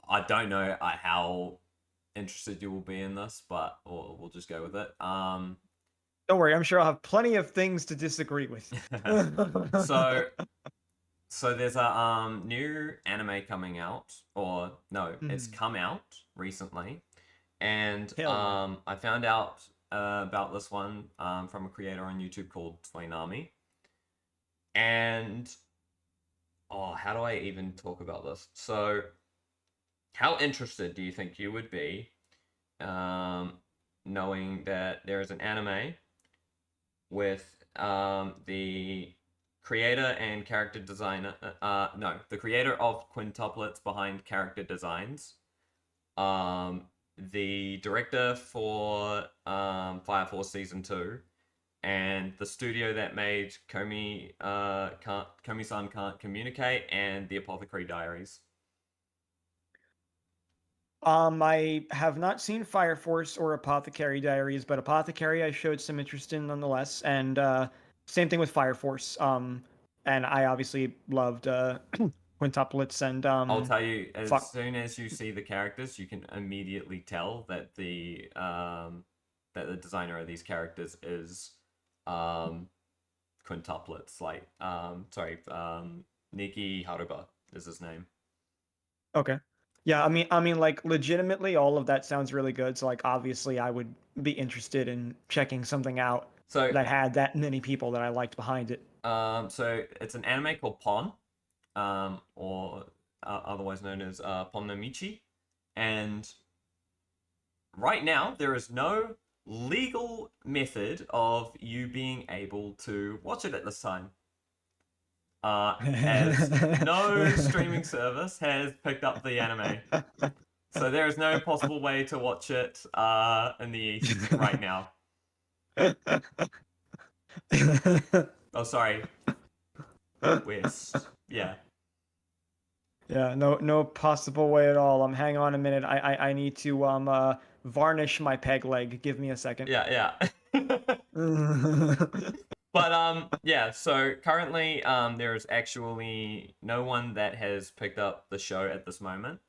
I don't know how interested you will be in this, but we'll just go with it. Don't worry, I'm sure I'll have plenty of things to disagree with. so so there's a new anime coming out, or no, it's Mhm. come out recently, and Hell yeah. I found out about this one from a creator on YouTube called Toynami, and how do I even talk about this? So, how interested do you think you would be, um, knowing that there is an anime with the creator and character designer, no, the creator of quintuplets behind character designs, um, the director for Fire Force Season 2, and the studio that made Komi-san Can't Communicate and the Apothecary Diaries. I have not seen Fire Force or Apothecary Diaries, but Apothecary I showed some interest in nonetheless, and same thing with Fire Force. And I obviously loved quintuplets and I'll tell you, as fuck. soon as you see the characters, you can immediately tell that the designer of these characters is um, quintuplets. Like, Niki Haruba is his name. Okay. Yeah, I mean, like legitimately, all of that sounds really good. So, like, obviously, I would be interested in checking something out So, that had that many people that I liked behind it. so it's an anime called PON, or otherwise known as PON no Michi, and right now there is no legal method of you being able to watch it at this time. As no streaming service has picked up the anime. So there is no possible way to watch it in the East right now. Oh, sorry, West. Yeah. Yeah, no possible way at all. Hang on a minute. I need to varnish my peg leg. Give me a second. Yeah, yeah. But yeah, so currently there is actually no one that has picked up the show at this moment.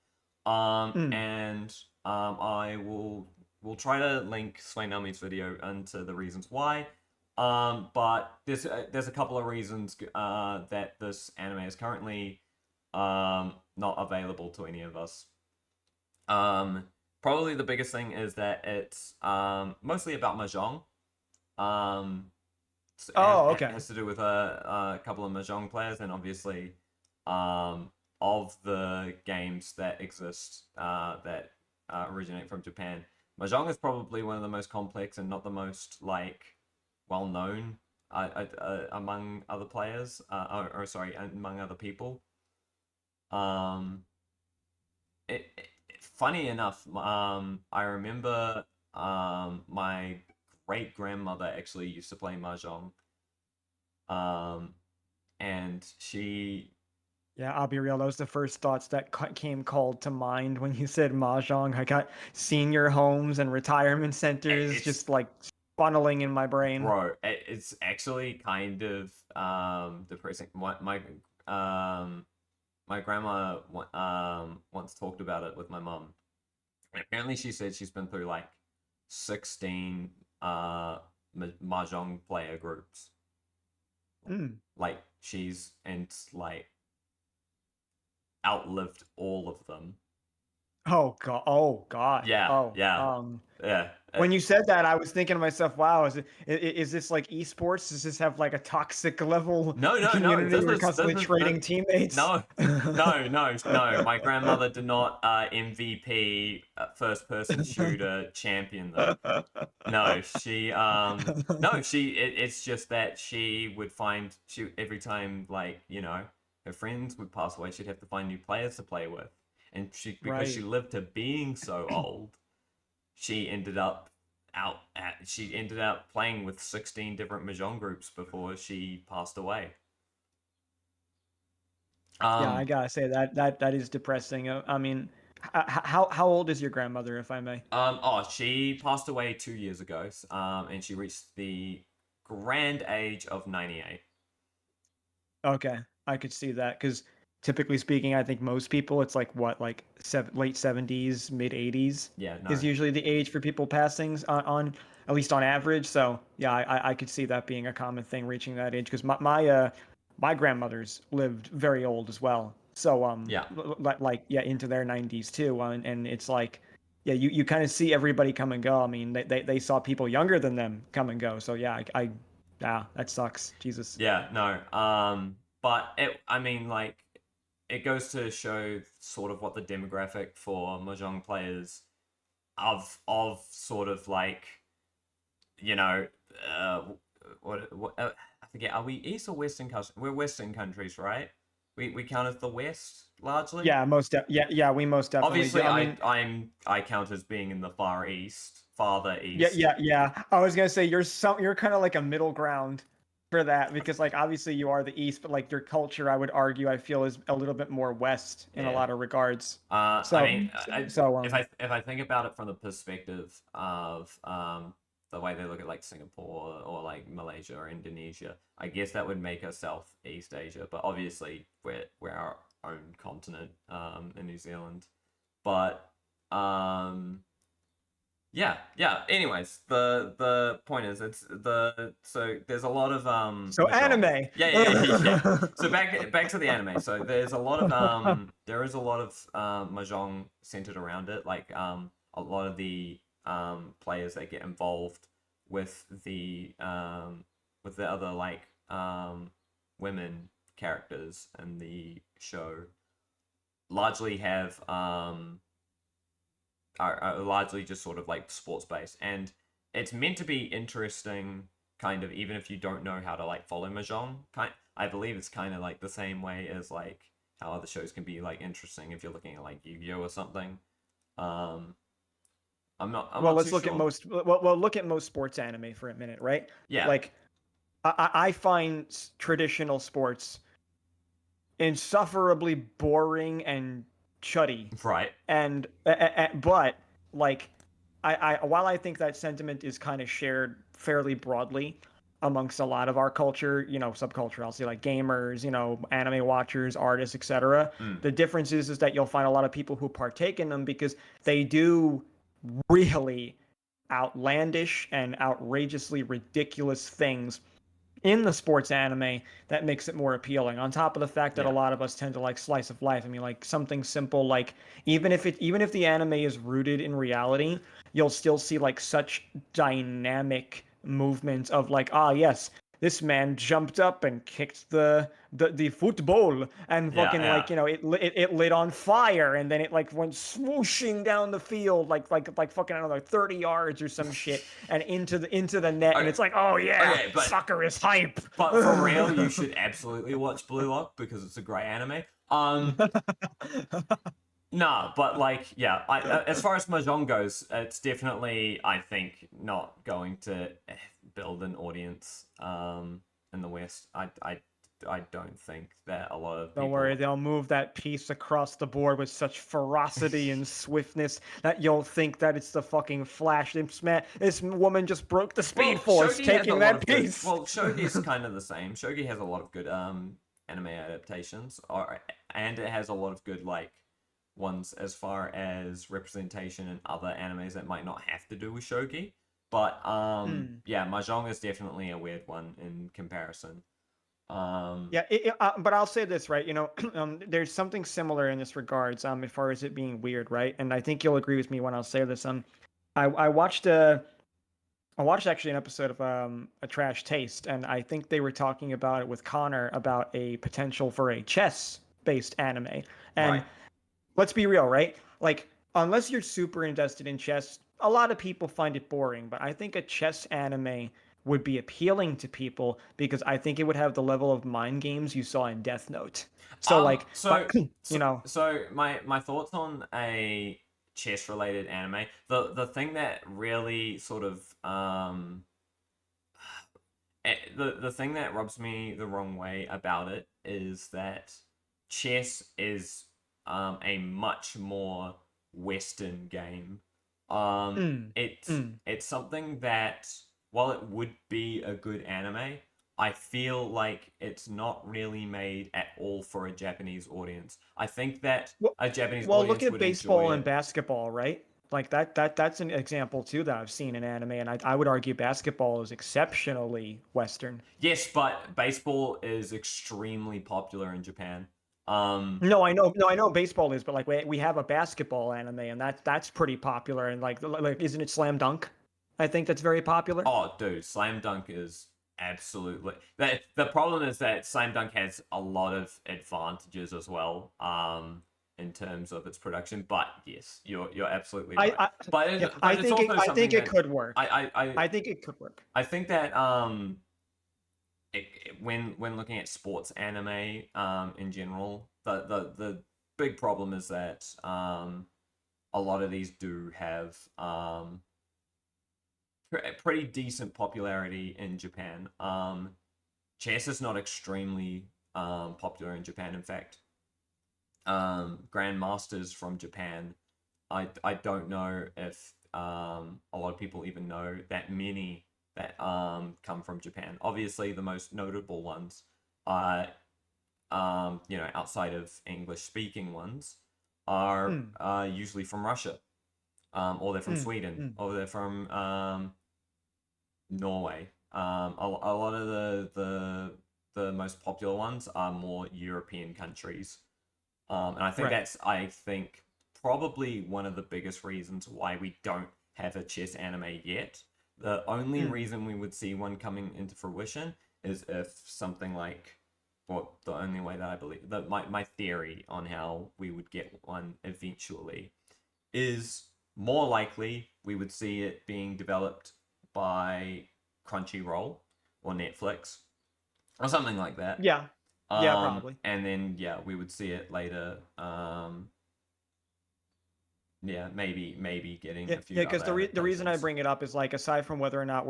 Mm. And I will try to link Swainami's video into the reasons why. But there's a couple of reasons that this anime is currently not available to any of us. Um, Probably the biggest thing is that it's mostly about Mahjong. Um, Oh, okay. has to do with a couple of Mahjong players, and obviously, um, of the games that exist that originate from Japan, Mahjong is probably one of the most complex and not the most like well known among other players, or sorry, among other people. Um, Funny enough, I remember my great grandmother actually used to play Mahjong. Um, and she, Yeah, I'll be real. That was the first thoughts that came called to mind when you said mahjong. I got senior homes and retirement centers it's just like funneling in my brain. bro, it's actually kind of depressing. Um my grandma once talked about it with my mom. Apparently, she said she's been through like 16 mahjong player groups. Mm. Like she's and like outlived all of them. Oh god. Oh god. Yeah, Oh. yeah, yeah. When you said that, I was thinking to myself, "Wow, is this like esports? Does this have like a toxic level No, no, no. community? We're constantly trading teammates." No, no. My grandmother did not MVP first person shooter champion them. No, it's just that she would find she every time like her friends would pass away, she'd have to find new players to play with, and because she Right. lived to being so old, she ended up she ended up playing with 16 different mahjong groups before she passed away. Yeah, I Um, gotta say that is depressing. I mean, how old is your grandmother, if I may? she passed away 2 years ago, and she reached the grand age of 98. Okay, I could see that because typically speaking, I think most people, it's like what, like late 70s, mid 80s Yeah, is no. usually the age for people passing on at least on average. So yeah, I could see that being a common thing, reaching that age, because my grandmothers lived very old as well. So Yeah. like yeah, into their 90s too, and it's like yeah, you kind of see everybody come and go. I mean, they saw people younger than them come and go. So yeah, yeah, that sucks. Jesus. Yeah, no. But I mean, like, it goes to show sort of what the demographic for Mahjong players of sort of like, you know, uh, what I forget. Are we East or Western countries? We're Western countries, right? We count as the West largely. Yeah, yeah, we most definitely do. Obviously, I mean, I count as being in the far east, farther yeah, east. yeah, yeah. I was gonna say you're kind of like a middle ground for that because like obviously you are the East, but like your culture, I would argue, I feel is a little bit more West in a Yeah. lot of regards. I So mean, so if I think about it from the perspective of the way they look at like Singapore or like Malaysia or Indonesia, I guess that would make us Southeast Asia. But obviously, we're our own continent in New Zealand. But yeah, yeah. Anyways, the point is, it's the so there's a lot of so mahjong. anime. Yeah, yeah, yeah, yeah. So back to the anime. So there's a lot of there is a lot of mahjong centered around it. Like a lot of the players that get involved with the other like women characters in the show largely have are largely just sort of like sports based, and it's meant to be interesting, kind of, even if you don't know how to like follow mahjong. I believe it's kind of like the same way as like how other shows can be like interesting if you're looking at like Yu-Gi-Oh or something. Um, I'm Well, not let's too look at sure. look at most sports anime for a minute, right? Yeah, Like I find traditional sports insufferably boring and chuddy. right. And but like I while I think that sentiment is kind of shared fairly broadly amongst a lot of our culture, you know, subculture, I'll say like gamers, you know, anime watchers, artists, etc. Mm, The difference is that you'll find a lot of people who partake in them because they do really outlandish and outrageously ridiculous things in the sports anime that makes it more appealing, on top of the fact that a yeah, lot of us tend to like slice of life. I mean, like something simple, like even if the anime is rooted in reality, you'll still see like such dynamic movements of like, ah, yes, this man jumped up and kicked the football and yeah, fucking yeah. like, you know, it lit on fire and then it like went swooshing down the field like fucking, I don't know, 30 yards or some shit and into the net, and Okay, it's like, oh yeah, okay, soccer is hype. but for real, you should absolutely watch Blue Lock because it's a great anime. No, but like, yeah, as far as Mahjong goes, it's definitely, I think, not going to build an audience in the West. I don't think that a lot of Don't worry, people. they'll move that piece across the board with such ferocity and swiftness that you'll think that it's the fucking Flash. This woman just broke the Speed Well, Force Shogi has a taking lot that of good. piece. Well, Shogi's kind of the same. Shogi has a lot of good anime adaptations, and it has a lot of good like ones as far as representation in other animes that might not have to do with shogi. But Hmm. yeah, mahjong is definitely a weird one in comparison. Um, Yeah, but I'll say this, right? You know, there's something similar in this regards, as far as it being weird, right? And I think you'll agree with me when I'll say this. I watched I watched actually an episode of a Trash Taste, and I think they were talking about it with Connor about a potential for a chess-based anime. And right. let's be real, right? Like, unless you're super invested in chess, a lot of people find it boring, but I think a chess anime would be appealing to people because I think it would have the level of mind games you saw in Death Note. So like, but So you know, my thoughts on a chess related anime. The thing that really sort of the thing that rubs me the wrong way about it is that chess is a much more Western game. mm, It's mm, it's something that while it would be a good anime, I feel like it's not really made at all for a Japanese audience. I think that Well, a Japanese well, look audience at would enjoy baseball and it. basketball, right? Like that's an example too that I've seen in anime, and I would argue basketball is exceptionally Western. Yes, but baseball is extremely popular in Japan. Um, No, I know baseball is, but like we have a basketball anime, and that's pretty popular. And like isn't it Slam Dunk? I think that's very popular. oh, dude, Slam Dunk is absolutely. The problem is that Slam Dunk has a lot of advantages as well. In terms of its production, but yes, you're absolutely right. I yeah, But it's also I think something it that could work. I I think it could work. I think that when looking at sports anime in general, the big problem is that a lot of these do have pretty decent popularity in Japan. Chess is not extremely popular in Japan. In fact, grandmasters from Japan, I don't know if a lot of people even know that many that come from Japan. Obviously, the most notable ones are outside of English speaking ones are Mm, usually from Russia, or they're from mm, Sweden, mm. or they're from Norway. A lot of the most popular ones are more European countries, and Right. I think probably one of the biggest reasons why we don't have a chess anime yet. The only Mm. reason we would see one coming into fruition is if something like, well, the only way that I believe that my theory on how we would get one eventually is more likely we would see it being developed by Crunchyroll or Netflix or something like that. Yeah. Yeah, probably. And then yeah, we would see it later. Yeah, maybe getting Yeah, a yeah, few because other the reason I adaptations. bring it up is like aside from whether or not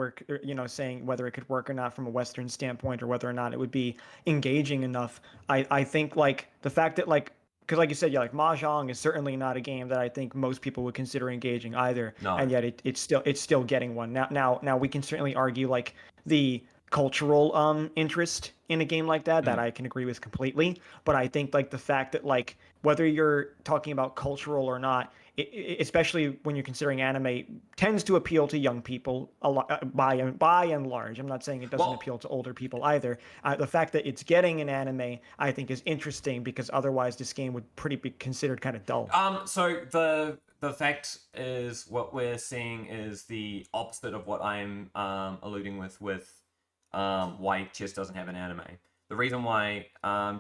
saying whether it could work or not from a Western standpoint or whether or not it would be engaging enough, I think like the fact that like because like you said, yeah, like Mahjong is certainly not a game that I think most people would consider engaging either, No. and yet it's still getting one. Now we can certainly argue like the cultural interest in a game like that Mm. I can agree with completely, but I think like the fact that like whether you're talking about cultural or not, especially when you're considering anime, tends to appeal to young people a lot by and large. I'm not saying it doesn't Well, appeal to older people either. The fact that it's getting an anime, I think, is interesting because otherwise this game would pretty be considered kind of dull. so the fact is what we're seeing is the opposite of what I'm alluding with why chess doesn't have an anime. The reason why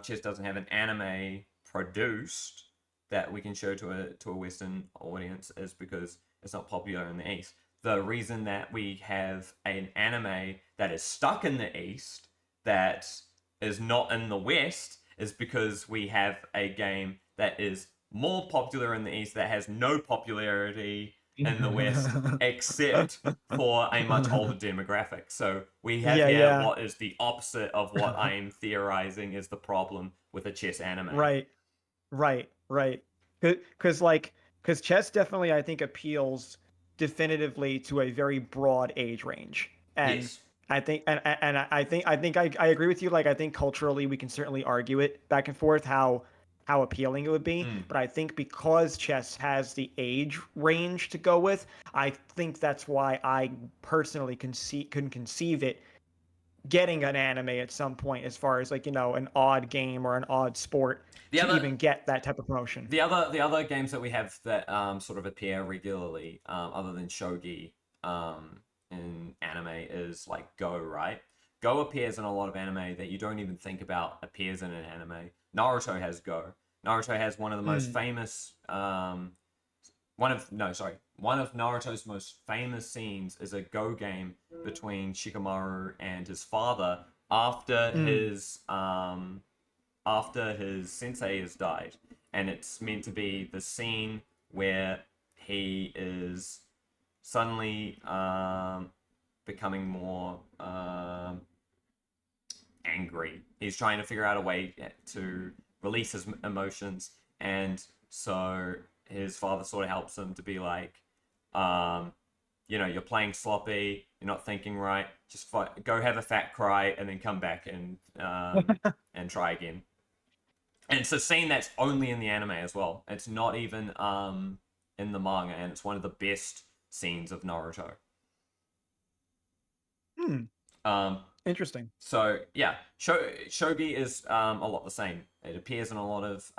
chess doesn't have an anime produced that we can show to a Western audience is because it's not popular in the East. The reason that we have an anime that is stuck in the East that is not in the West is because we have a game that is more popular in the East that has no popularity in the West except for a much older demographic. So we have Yeah, here yeah. what is the opposite of what I'm theorizing is the problem with a chess anime. Right. Right. Because chess definitely I think appeals definitively to a very broad age range, and Yes. I think I agree with you. Like I think culturally we can certainly argue it back and forth how appealing it would be, Mm. but I think because chess has the age range to go with, I think that's why I personally can conceive it getting an anime at some point as far as like an odd game or an odd sport The to other even get that type of promotion. the other games that we have that sort of appear regularly, other than shogi, in anime is like Go, right? Go appears in a lot of anime that you don't even think about appears in an anime. Naruto has Go. Naruto has one of the most Mm. famous one of no sorry one of Naruto's most famous scenes is a Go game between Shikamaru and his father after Mm. his sensei has died, and it's meant to be the scene where he is suddenly becoming more angry. He's trying to figure out a way to release his emotions, and so his father sort of helps him to be like, um, you're playing sloppy, you're not thinking right, just go have a fat cry and then come back and try again. And it's a scene that's only in the anime as well. It's not even in the manga, and it's one of the best scenes of Naruto. Hmm. Um, Interesting. so yeah, shogi is a lot the same. It appears in a lot of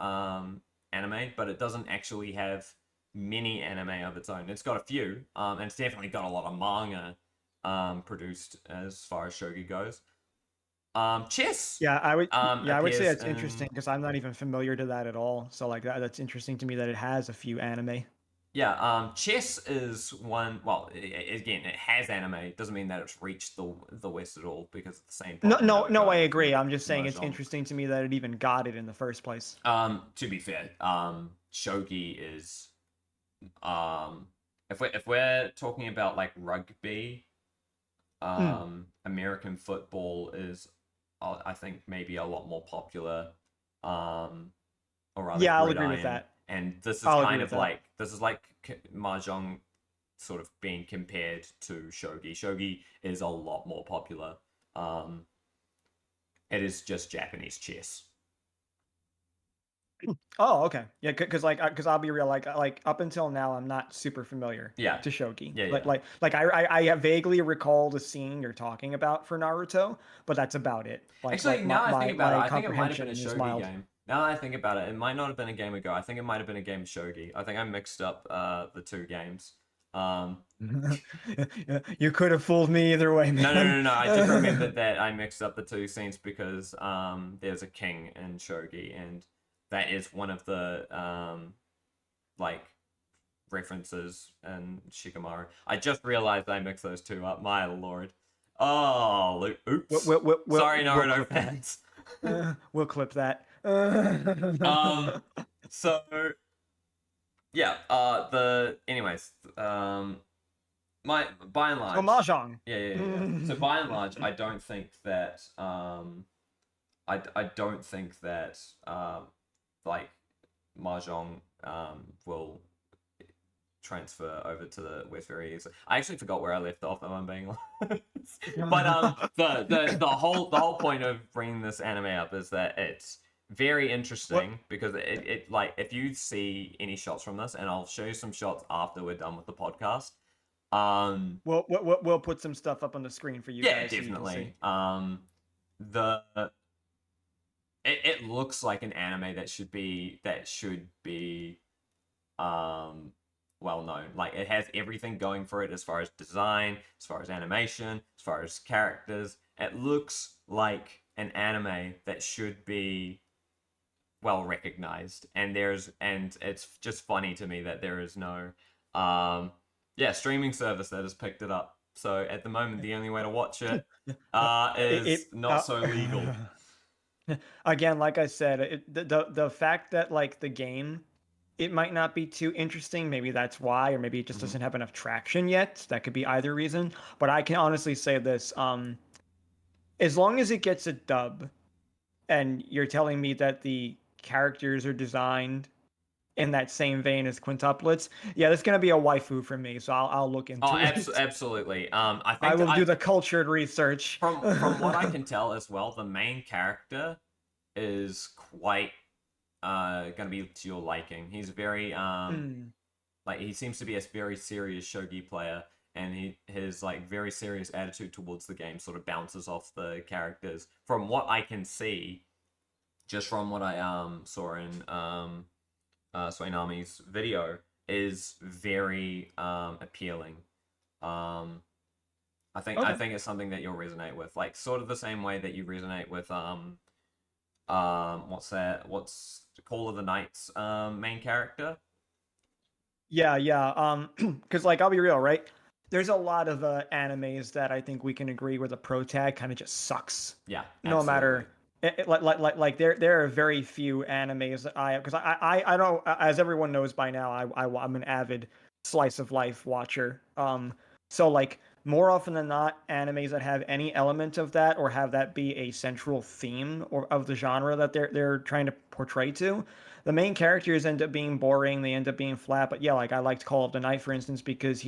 anime, but it doesn't actually have many anime of its own. It's got a few, and it's definitely got a lot of manga produced as far as shogi goes. Chess Yeah, I would say appears that's in interesting because I'm not even familiar to that at all. So like that's interesting to me that it has a few anime. yeah, chess is one. Well, again, it has anime. It doesn't mean that it's reached the West at all because of the same No, problem that no, we're no, I going with agree. I'm just saying it's Mahjong. interesting to me that it even got it in the first place. To be fair, shogi is if we're talking about like rugby, Mm. American football is, I think, maybe a lot more popular, or rather Yeah, I'll agree with gridiron. that. And this is I'll agree kind with of that. like mahjong sort of being compared to shogi. Shogi is a lot more popular. Um, it is just Japanese chess. Oh, okay. Yeah, because I'll be real, like up until now, I'm not super familiar Yeah, to shogi. yeah, Like yeah. I vaguely recall the scene you're talking about for Naruto, but that's about it. Actually, now I think about it, My I think it might have been a comprehension is shogi mild. game. Now that I think about it, it might not have been a game ago. I think it might have been a game of shogi. I think I mixed up the two games. Um, You could have fooled me either way, no, no, man. no, no. I just remembered that I mixed up the two scenes because there's a king in shogi, and that is one of the like references in Shikamaru. I just realized I mixed those two up. My lord. Oh, oops. Sorry, We'll Naruto clip that. fans. We'll clip that. um, so yeah. The anyways. My by and So large, Mahjong. yeah, yeah, yeah. So by and large, I don't think that I don't think that like mahjong will transfer over to the West very easily. I actually forgot where I left off. If I'm being honest. But the whole point of bringing this anime up is that it's very What interesting because it like if you see any shots from this, and I'll show you some shots after we're done with the podcast. we'll put some stuff up on the screen for you Yeah, guys so you can see. definitely. The it looks like an anime that should be um well known. Like it has everything going for it as far as design, as far as animation, as far as characters. It looks like an anime that should be well recognized. And it's just funny to me that there is no yeah, streaming service that has picked it up. So at the moment the only way to watch it is It not so legal. again, like I said, the fact that like the game, it might not be too interesting. Maybe that's why, or maybe it just Mhm. doesn't have enough traction yet. That could be either reason. But I can honestly say this: as long as it gets a dub, and you're telling me that the characters are designed in that same vein as quintuplets, yeah, that's gonna be a waifu for me. So I'll look Oh, into it. absolutely. I I think will I do the cultured research. from what I can tell as well, the main character is quite gonna be to your liking. He's very Mm. like he seems to be a very serious shogi player, and his like very serious attitude towards the game sort of bounces off the characters. From what I can see, just from what I saw in Suenami's video, is very appealing. Um, I Okay. think it's something that you'll resonate with, like sort of the same way that you resonate with what's that? What's Call of the Night's main character? Yeah, yeah. Because like I'll be real, right? There's a lot of animes that I think we can agree where the protag kind of just sucks. Yeah, No absolutely. matter like there are very few animes that I because I don't, as everyone knows by now, I'm an avid slice of life watcher. So like more often than not, animes that have any element of that or have that be a central theme or of the genre that they're trying to portray to, the main characters end up being boring. They end up being flat. But yeah, like I liked Call of the Night, for instance, because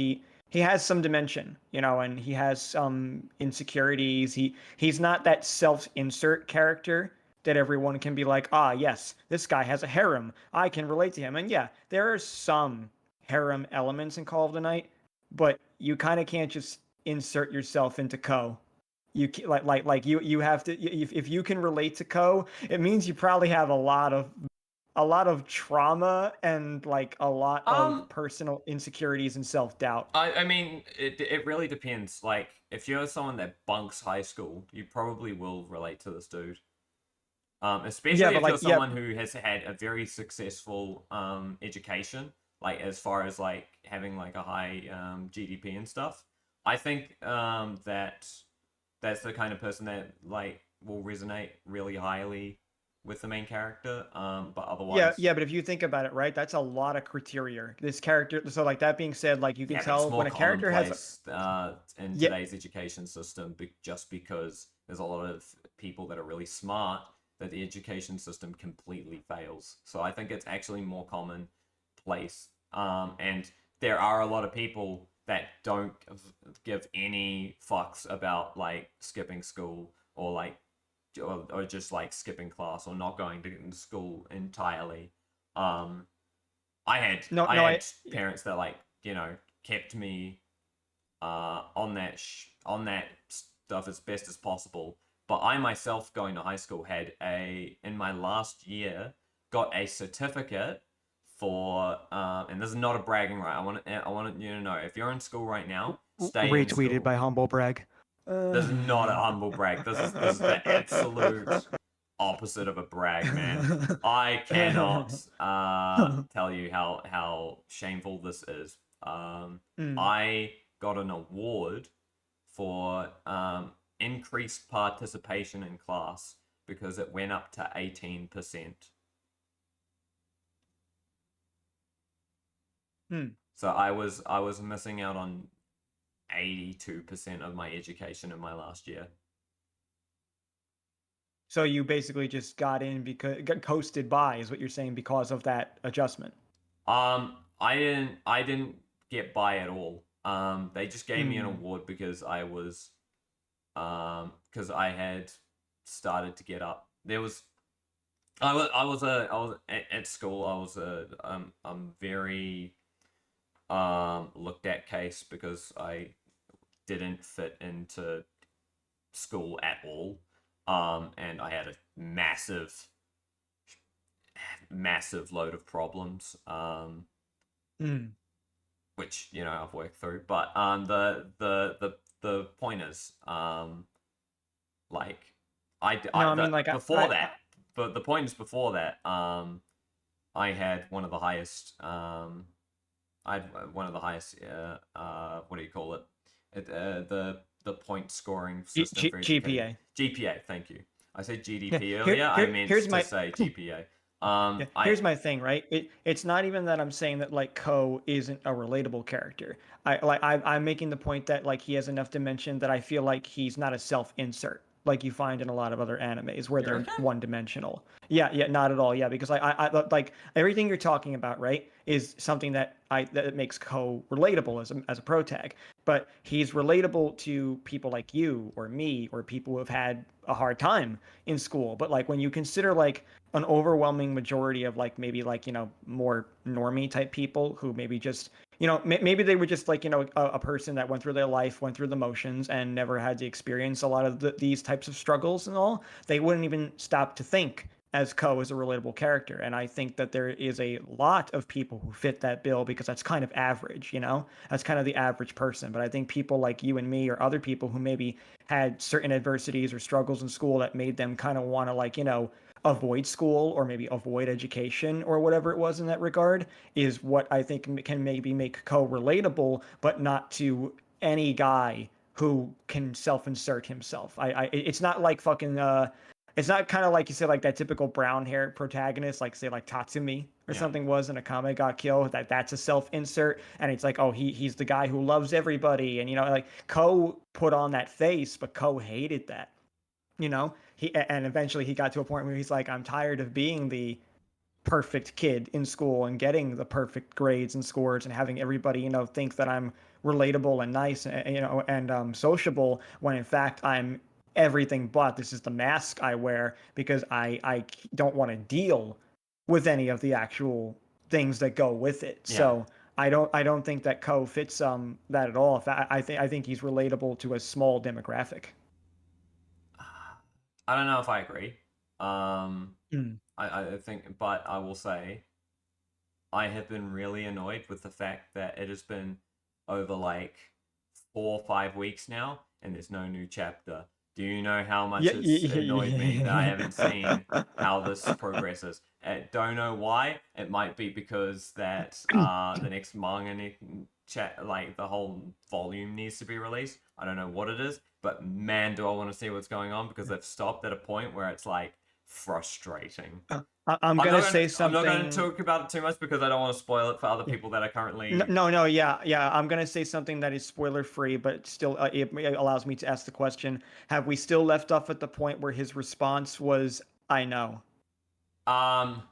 he has some dimension, and he has some insecurities. He's not that self-insert character that everyone can be like, ah, yes, this guy has a harem. I can relate to him. And yeah, there are some harem elements in Call of the Night, but you kind of can't just insert yourself into Ko. You have to, if you can relate to Ko, it means you probably have a lot of trauma and like a lot of Um, personal insecurities and self-doubt. I mean, it really depends. Like, if you're someone that bunks high school, you probably will relate to this dude. Yeah, Especially but if you're like, yeah, someone who has had a very successful education, like as far as like having like a high GDP and stuff. I think that's the kind of person that like will resonate really highly with the main character. But yeah, otherwise, yeah, but if you think about it, right, that's a lot of criteria. This character, so like that being said, like you can yeah, but it's tell more when a character has, commonplace in yeah, today's education system, just because there's a lot of people that are really smart that the education system completely fails. So I think it's actually more commonplace. And there are a lot of people that don't give any fucks about like skipping school or like or just like skipping class or not going to school entirely. Um, no, I no, had parents that like kept me on that stuff as best as possible. But I myself, going to high school, had a in my last year got a certificate for and this is not a bragging right. I want you to know if you're in school right now, stay in retweeted school. by humble brag. This is not a humble brag. This is the absolute opposite of a brag, man. I cannot tell you how shameful this is. Mm. I got an award for increased participation in class because it went up to 18%. Mm. So I was missing out on 82% of my education in my last year. So you basically just got coasted by, is what you're saying, because of that adjustment. I didn't get by at all. They just gave me an Mm. award because I had started to get up. There was I was at school. I was a very looked at case because I didn't fit into school at all. And I had a massive load of problems. Mm. Which I've worked through. But the point is, like No, I I mean the like before that, but the point is before that, I had one of the highest, I had one of the highest, what do you call it? The point scoring system for education. GPA. GPA. Thank you. I said Yeah, GDP earlier. I meant here's to my say GPA. yeah, I here's my thing, right? It's not even that I'm saying that like Ko isn't a relatable character. I'm making the point that like he has enough dimension that I feel like he's not a self-insert like you find in a lot of other animes where You they're reckon? one-dimensional. Yeah, yeah, not at all. Yeah, because like everything you're talking about, right, is something that makes Ko relatable as a protag. But he's relatable to people like you or me or people who have had a hard time in school. But like when you consider like an overwhelming majority of like maybe like more normie type people who maybe just maybe they were just like a person that went through their life, went through the motions, and never had to experience a lot of these types of struggles and all. They wouldn't even stop to think as Ko is a relatable character. And I think that there is a lot of people who fit that bill because that's kind of average, that's kind of the average person. But I think people like you and me or other people who maybe had certain adversities or struggles in school that made them kind of want to like avoid school or maybe avoid education or whatever it was in that regard is what I think can maybe make Ko relatable, but not to any guy who can self-insert himself. It's not like fucking it's not kind of like you said like that typical brown hair protagonist like say like Tatsumi or Yeah. something was in a Kame ga Kill that's a self-insert and it's like oh he's the guy who loves everybody and like Ko put on that face but Ko hated that he and eventually he got to a point where he's like I'm tired of being perfect kid in school and getting the perfect grades and scores and having everybody, think that I'm relatable and nice, and sociable, when in fact I'm everything but. This is the mask I wear because I don't want to deal with any of the actual things that go with it. Yeah. So I don't think that Ko fits that at all. I think he's relatable to a small demographic. I don't know if I agree. Um, Mm. I think, but I will say I have been really annoyed with the fact that it has been over like 4 or 5 weeks now, and there's no new chapter. Do you know how much Yeah, it's annoyed me that I haven't seen yeah. how this progresses? I don't know why. It might be because that the next manga chat, like the whole volume needs to be released. I don't know what it is, but man, do I want to see what's going on, because they've stopped at a point where it's like frustrating. I'm gonna say I'm not going to something. talk about it too much because I don't want to spoil it for other people that are currently. No, no, yeah, yeah. I'm gonna say something that is spoiler free, but still, it allows me to ask the question: have we still left off at the point where his response was, "I know"? Um,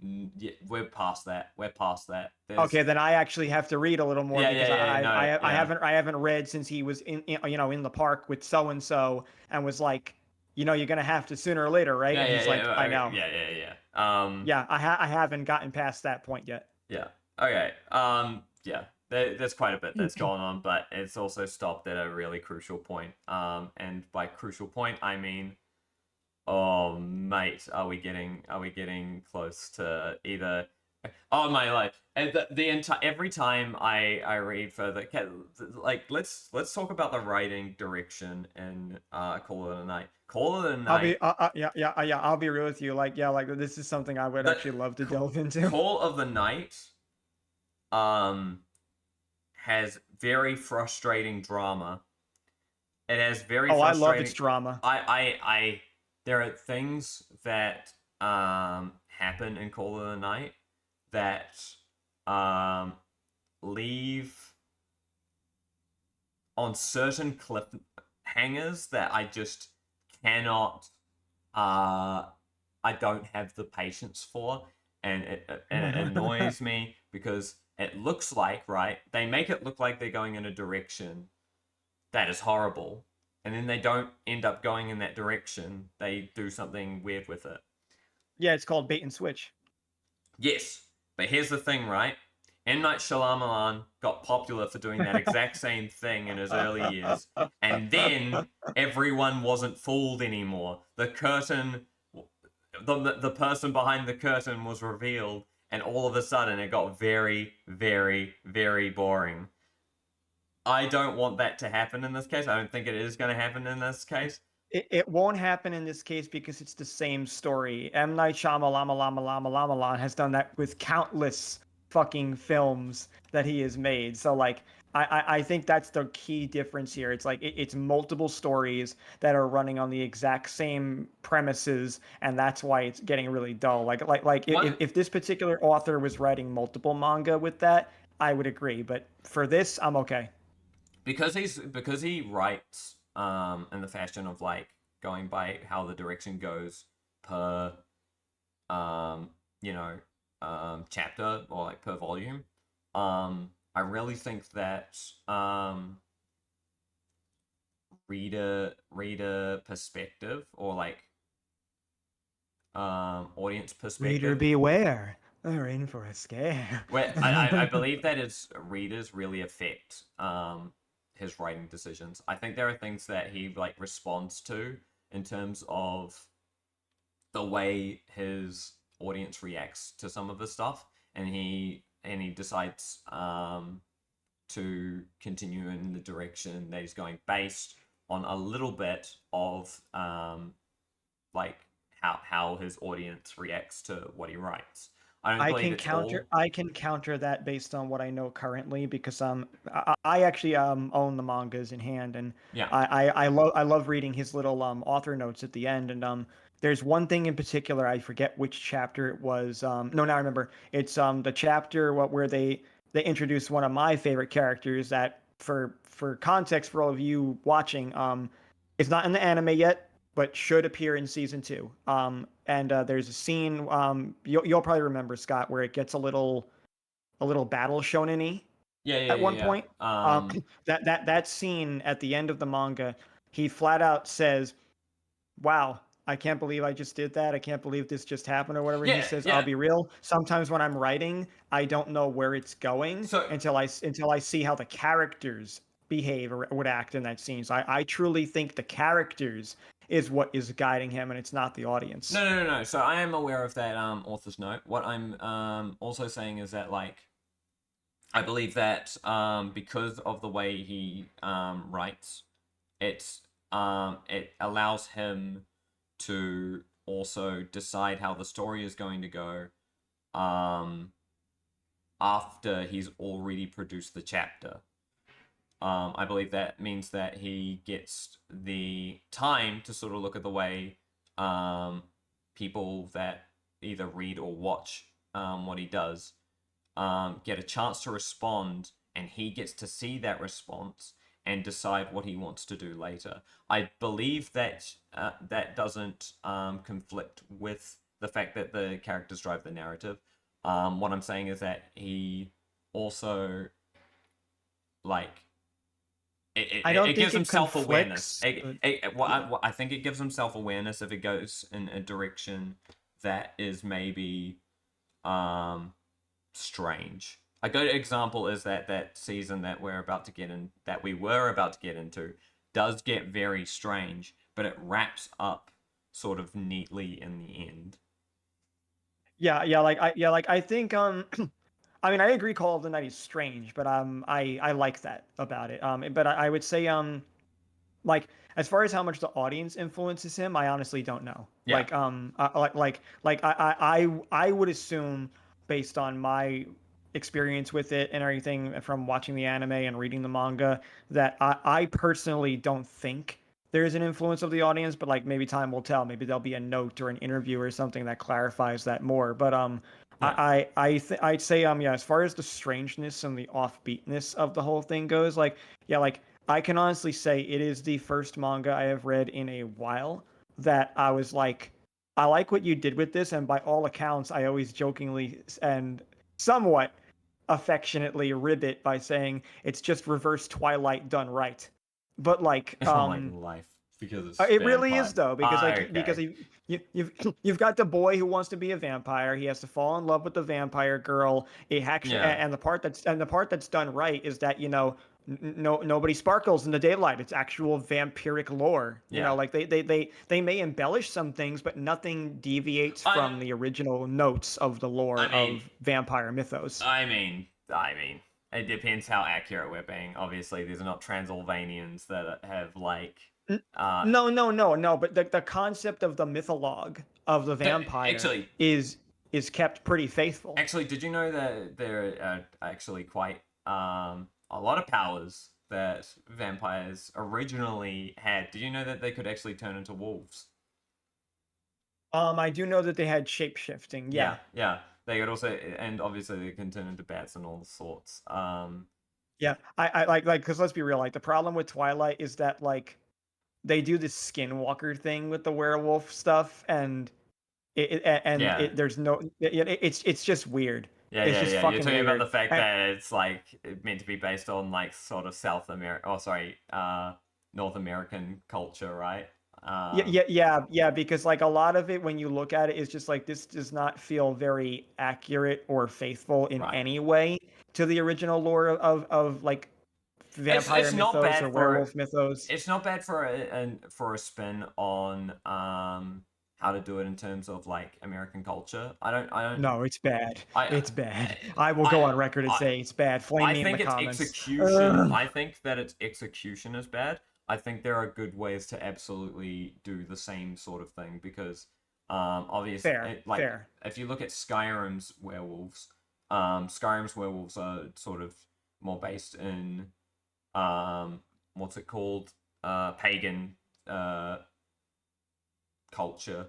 yeah, we're past that. We're past that. There's Okay, then I actually have to read a little more yeah, yeah, because yeah, no, I yeah, haven't read since he was in the park with so and so and was like, you're gonna have to sooner or later, right? yeah, And yeah, he's like, yeah, I okay, know. yeah, yeah, yeah. Yeah, I haven't gotten past that point yet. Yeah. Okay. Yeah. There's quite a bit that's going on, but it's also stopped at a really crucial point. And by crucial point, I mean, oh mate, are we getting close to either? Oh my life! And the entire every time I read further, like let's talk about the writing direction and Call It a Night. Call It a Night. Yeah, I'll be real with you. Like, yeah, like this is something I would The actually love to C- delve into. Call of the Night um has very frustrating drama. It has very Oh, I love its frustrating. drama. I. There are things that happen in Call of the Night that um leave on certain cliffhangers that I just cannot. Uh, I don't have the patience for, and it annoys me because it looks like, right. They make it look like they're going in a direction that is horrible, and then they don't end up going in that direction. They do something weird with it. Yeah, it's called bait and switch. Yes, but here's the thing, right? M. Night Shyamalan got popular for doing that exact same thing in his early years, and then everyone wasn't fooled anymore. The person behind the curtain was revealed, and all of a sudden it got very, very, very boring. I don't want that to happen in this case. I don't think it is going to happen in this case. It won't happen in this case because it's the same story. M. Night Shyamalan has done that with countless fucking films that he has made. So like, I think that's the key difference here. It's like it's multiple stories that are running on the exact same premises, and that's why it's getting really dull. Like One if this particular author was writing multiple manga with that, I would agree. But for this, I'm okay. because he writes in the fashion of like going by how the direction goes per um you know chapter, or like per volume. I really think that reader perspective, or like audience Reader perspective, beware, we're in for a scare. where I believe that his readers really affect his writing decisions. I think there are things that he like responds to in terms of the way his audience reacts to some of the stuff, and he decides to continue in the direction that he's going based on a little bit of like how his audience reacts to what he writes. I don't believe it's all. I can counter that based on what I know currently because I actually own the mangas in hand, and Yeah. I love reading his little author notes at the end. And there's one thing in particular, I forget which chapter it was. No, now I remember. It's the chapter where they introduce one of my favorite characters that, for context for all of you watching, it's not in the anime yet but should appear in season 2. and there's a scene you'll probably remember, Scott, where it gets a little battle shonen-y Yeah, yeah, at one yeah, point. yeah. That scene at the end of the manga, he flat out says, "Wow, I can't believe I just did that. I can't believe this just happened," or whatever he Yeah, says. I'll yeah. be real. Sometimes when I'm writing, I don't know where it's going So until I see how the characters behave or would act in that scene. So I truly think the characters is what is guiding him, and it's not the audience. no. So I am aware of that author's note. What I'm also saying is that like I believe that because of the way he writes, it allows him to also decide how the story is going to go um, after he's already produced the chapter. I believe that means that he gets the time to sort of look at the way people that either read or watch what he does get a chance to respond, and he gets to see that response and decide what he wants to do later. I believe that that doesn't conflict with the fact that the characters drive the narrative. What I'm saying is that he also like I don't it gives think him it self awareness. conflicts. But yeah. I think it gives him self awareness if it goes in a direction that is maybe um strange. A good example is that season that we were about to get into does get very strange, but it wraps up sort of neatly in the end. Like I think I mean I agree Call of the Night is strange, but I like that about it. But I would say like as far as how much the audience influences him, I honestly don't know. Yeah, I would assume based on my experience with it and everything from watching the anime and reading the manga that I personally don't think there's an influence of the audience, but like maybe time will tell. Maybe there'll be a note or an interview or something that clarifies that more. But yeah. I'd say yeah, as far as the strangeness and the offbeatness of the whole thing goes, like yeah, like I can honestly say it is the first manga I have read in a while that I was like, I like what you did with this, and by all accounts, I always jokingly and somewhat affectionately ribbit by saying it's just reverse Twilight done right. But like, Oh my life, because it's it really vampire. is though, because Ah, like because okay. you've got the boy who wants to be a vampire. He has to fall in love with the vampire girl. It actually Yeah, and the part that's done right is that nobody sparkles in the daylight. It's actual vampiric lore. yeah. Like they may embellish some things, but nothing deviates I from the original notes of the I lore mean, of vampire mythos. I mean, it depends how accurate we're being. Obviously, these are not Transylvanians that have like N- uh no. But the concept of the mythologue of the the, vampire actually is kept pretty faithful. Actually, did you know that there are actually quite a lot of powers that vampires originally had? Did you know that they could actually turn into wolves? I do know that they had shape shifting. Yeah, Yeah, yeah. They could also, and obviously they can turn into bats and all sorts. yeah. I like because let's be real. Like the problem with Twilight is that like they do this skinwalker thing with the werewolf stuff, and Yeah, there's no it's just weird. It's just yeah. You're fucking talking about weird. the fact that it's like meant to be based on like sort of South America, oh sorry, North American culture, right? Yeah, because like a lot of it when you look at it is just like this does not feel very accurate or faithful in Right. any way to the original lore of like vampire It's not mythos bad or for werewolf mythos. it's not bad for a spin on how to do it in terms of like American culture. I don't No, it's bad. I It's bad. I will go I on record and I say it's bad. Flame I me in the think its comments. execution. Ugh. I think that its execution is bad. I think there are good ways to absolutely do the same sort of thing because obviously Fair, like fair. if you look at Skyrim's werewolves are sort of more based in um what's it called pagan uh culture,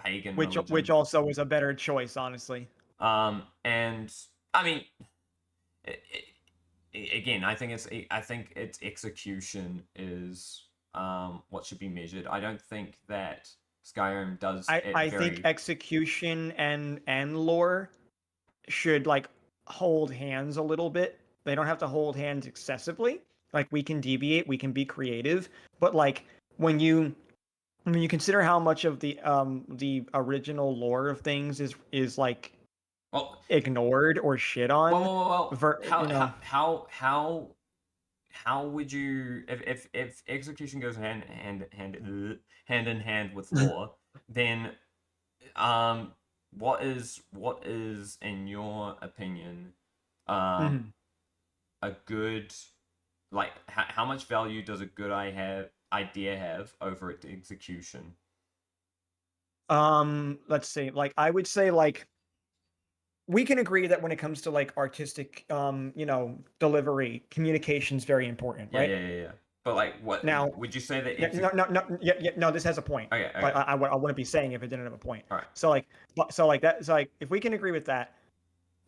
pagan Which religion. also is a better choice, honestly. And I mean, it, again, I think its execution is what should be measured. I don't think that. Skyrim does I it I think very execution and lore should like hold hands a little bit. They don't have to hold hands excessively. Like we can deviate, we can be creative, but like when you when you consider how much of the original lore of things is like well. ignored or shit on, How you know. how would you if execution goes hand in hand with law, then um what is in your opinion um Mhm. a good like how much value does a good idea have over its execution? Let's see. Like I would say like we can agree that when it comes to like artistic delivery, communication is very important, Yeah, right? yeah, yeah, yeah. But like, what Now, would you say that yeah, no, this has a point, Okay, but okay, I wouldn't be saying if it didn't have a point. all right. So like, so like that. So like, if we can agree with that,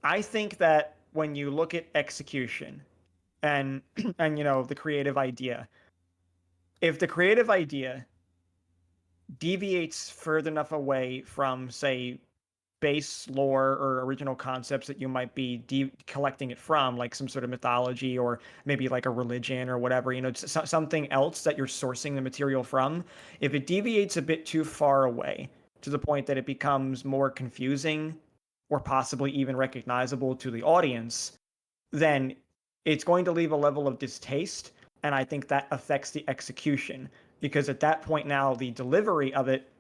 I think that when you look at execution and and the creative idea, if the creative idea deviates further enough away from, say, base lore or original concepts that you might be collecting it from, like some sort of mythology or maybe like a religion or whatever, something else that you're sourcing the material from. If it deviates a bit too far away to the point that it becomes more confusing or possibly even recognizable to the audience, then it's going to leave a level of distaste. And I think that affects the execution because at that point now, the delivery of it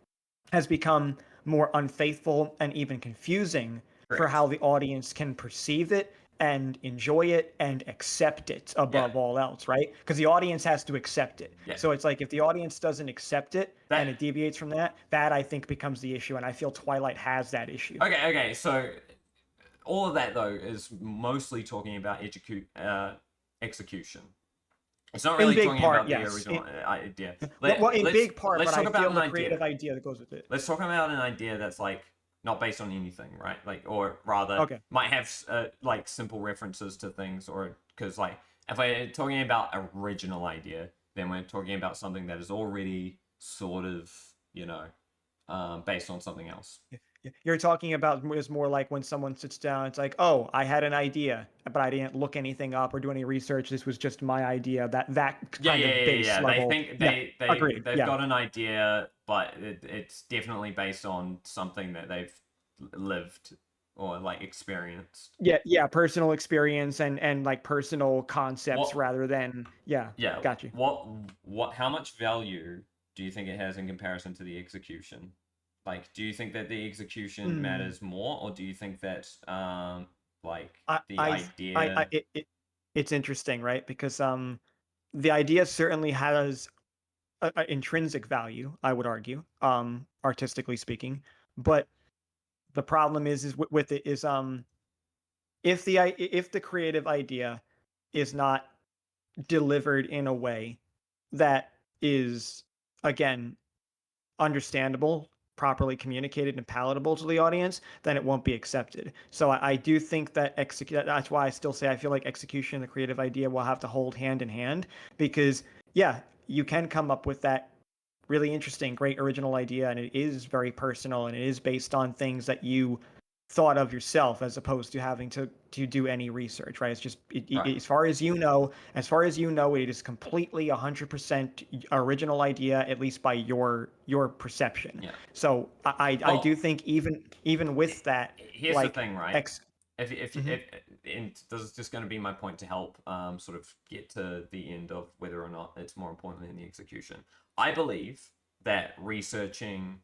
has become more unfaithful and even confusing for Correct. how the audience can perceive it and enjoy it and accept it Yeah, above all else, right? Because the audience has to accept it. yeah. So it's like if the audience doesn't accept it and That it deviates from that, that I think becomes the issue. And I feel Twilight has that issue. okay, okay. So all of that though is mostly talking about execution. It's not In really big talking part, about the yes. original idea. Well, in big part, Let's but talk I about feel an the idea. creative idea that goes with it. Let's talk about an idea that's like not based on anything, right? Like, or rather, Okay. might have like simple references to things, or because like if we're talking about original idea, then we're talking about something that is already sort of based on something else. You're talking about is more like when someone sits down, it's like, oh, I had an idea, but I didn't look anything up or do any research. This was just my idea. That Yeah, kind yeah, of yeah, base yeah. They level. think Yeah, agreed. they've Yeah, got an idea, but it's definitely based on something that they've lived or like experienced. yeah. Personal experience and like personal concepts What? rather than yeah. Yeah. Got you. What? How much value do you think it has in comparison to the execution? Like, do you think that the execution Mm. matters more, or do you think that like I the I idea? it's interesting, right? Because the idea certainly has a intrinsic value, I would argue, artistically speaking, but the problem is with it is if the creative idea is not delivered in a way that is again understandable, properly communicated and palatable to the audience, then it won't be accepted. So I do think that that's why I still say I feel like execution and the creative idea will have to hold hand in hand because yeah, you can come up with that really interesting, great original idea, and it is very personal and it is based on things that you thought of yourself as opposed to having to do any research, right? It's just Right. as far as you know, it is completely 100% original idea, at least by your perception. Yeah. So I do Well, think even with that, here's the like thing, right? ex. If Mhm. and this is just going to be my point to help sort of get to the end of whether or not it's more important than the execution. I believe that researching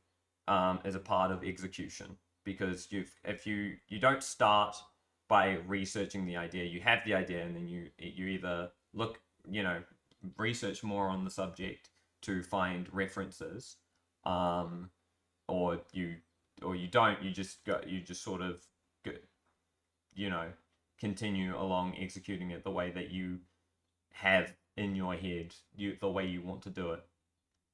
is a part of execution because if you don't start by researching the idea, you have the idea and then you either look research more on the subject to find references, um, or you don't you just sort of go, you know, continue along executing it the way that you have in your head, the way you want to do it.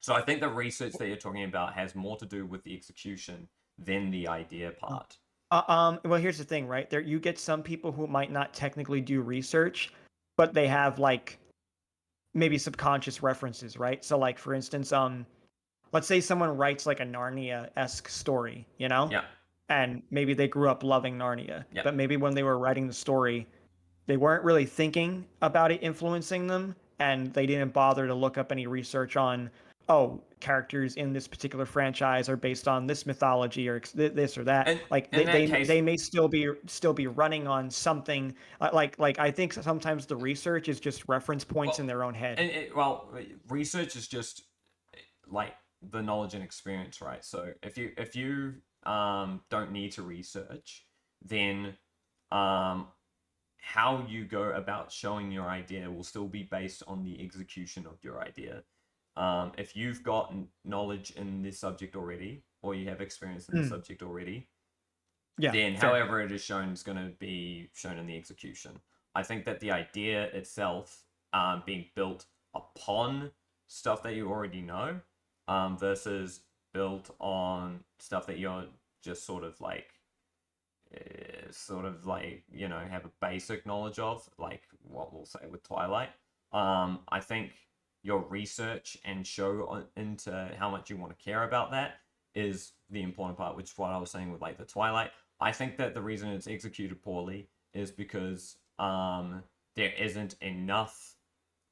So I think the research that you're talking about has more to do with the execution than the idea part. Well, here's the thing, right? There, you get some people who might not technically do research, but they have like maybe subconscious references, right? So, like for instance, let's say someone writes like a Narnia-esque story, you know? Yeah, And maybe they grew up loving Narnia, yeah. but maybe when they were writing the story, they weren't really thinking about it influencing them, and they didn't bother to look up any research on, oh, characters in this particular franchise are based on this mythology or this or that. And Like in that case, they may still be running on something, like I think sometimes the research is just reference points in well, their own head. well, research is just like the knowledge and experience, right? So if you don't need to research, then um how you go about showing your idea will still be based on the execution of your idea. If you've got knowledge in this subject already, or you have experience in the Mm, subject already, yeah, then fair. however it is shown is going to be shown in the execution. I think that the idea itself, being built upon stuff that you already know, versus built on stuff that you're just sort of like have a basic knowledge of, like what we'll say with Twilight. I think your research and show into how much you want to care about that is the important part, which is what I was saying with like the Twilight. I think that the reason it's executed poorly is because there isn't enough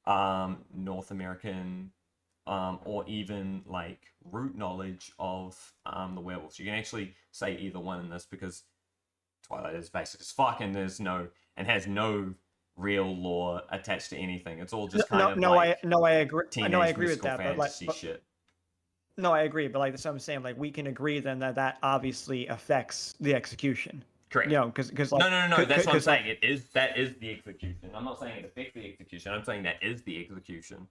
North American or even like root knowledge of the werewolves. You can actually say either one in this because Twilight is basic as fuck and has no real lore attached to anything. It's all just kind No, of no, like I agree. No, I teenage agree with mystical that. But like, fantasy but shit. no, I agree. But like that's what I'm saying. Like we can agree then that that obviously affects the execution. You Correct. know, because like, No. That's what I'm like, saying. That is the execution. I'm not saying it affects the execution. I'm saying that is the execution.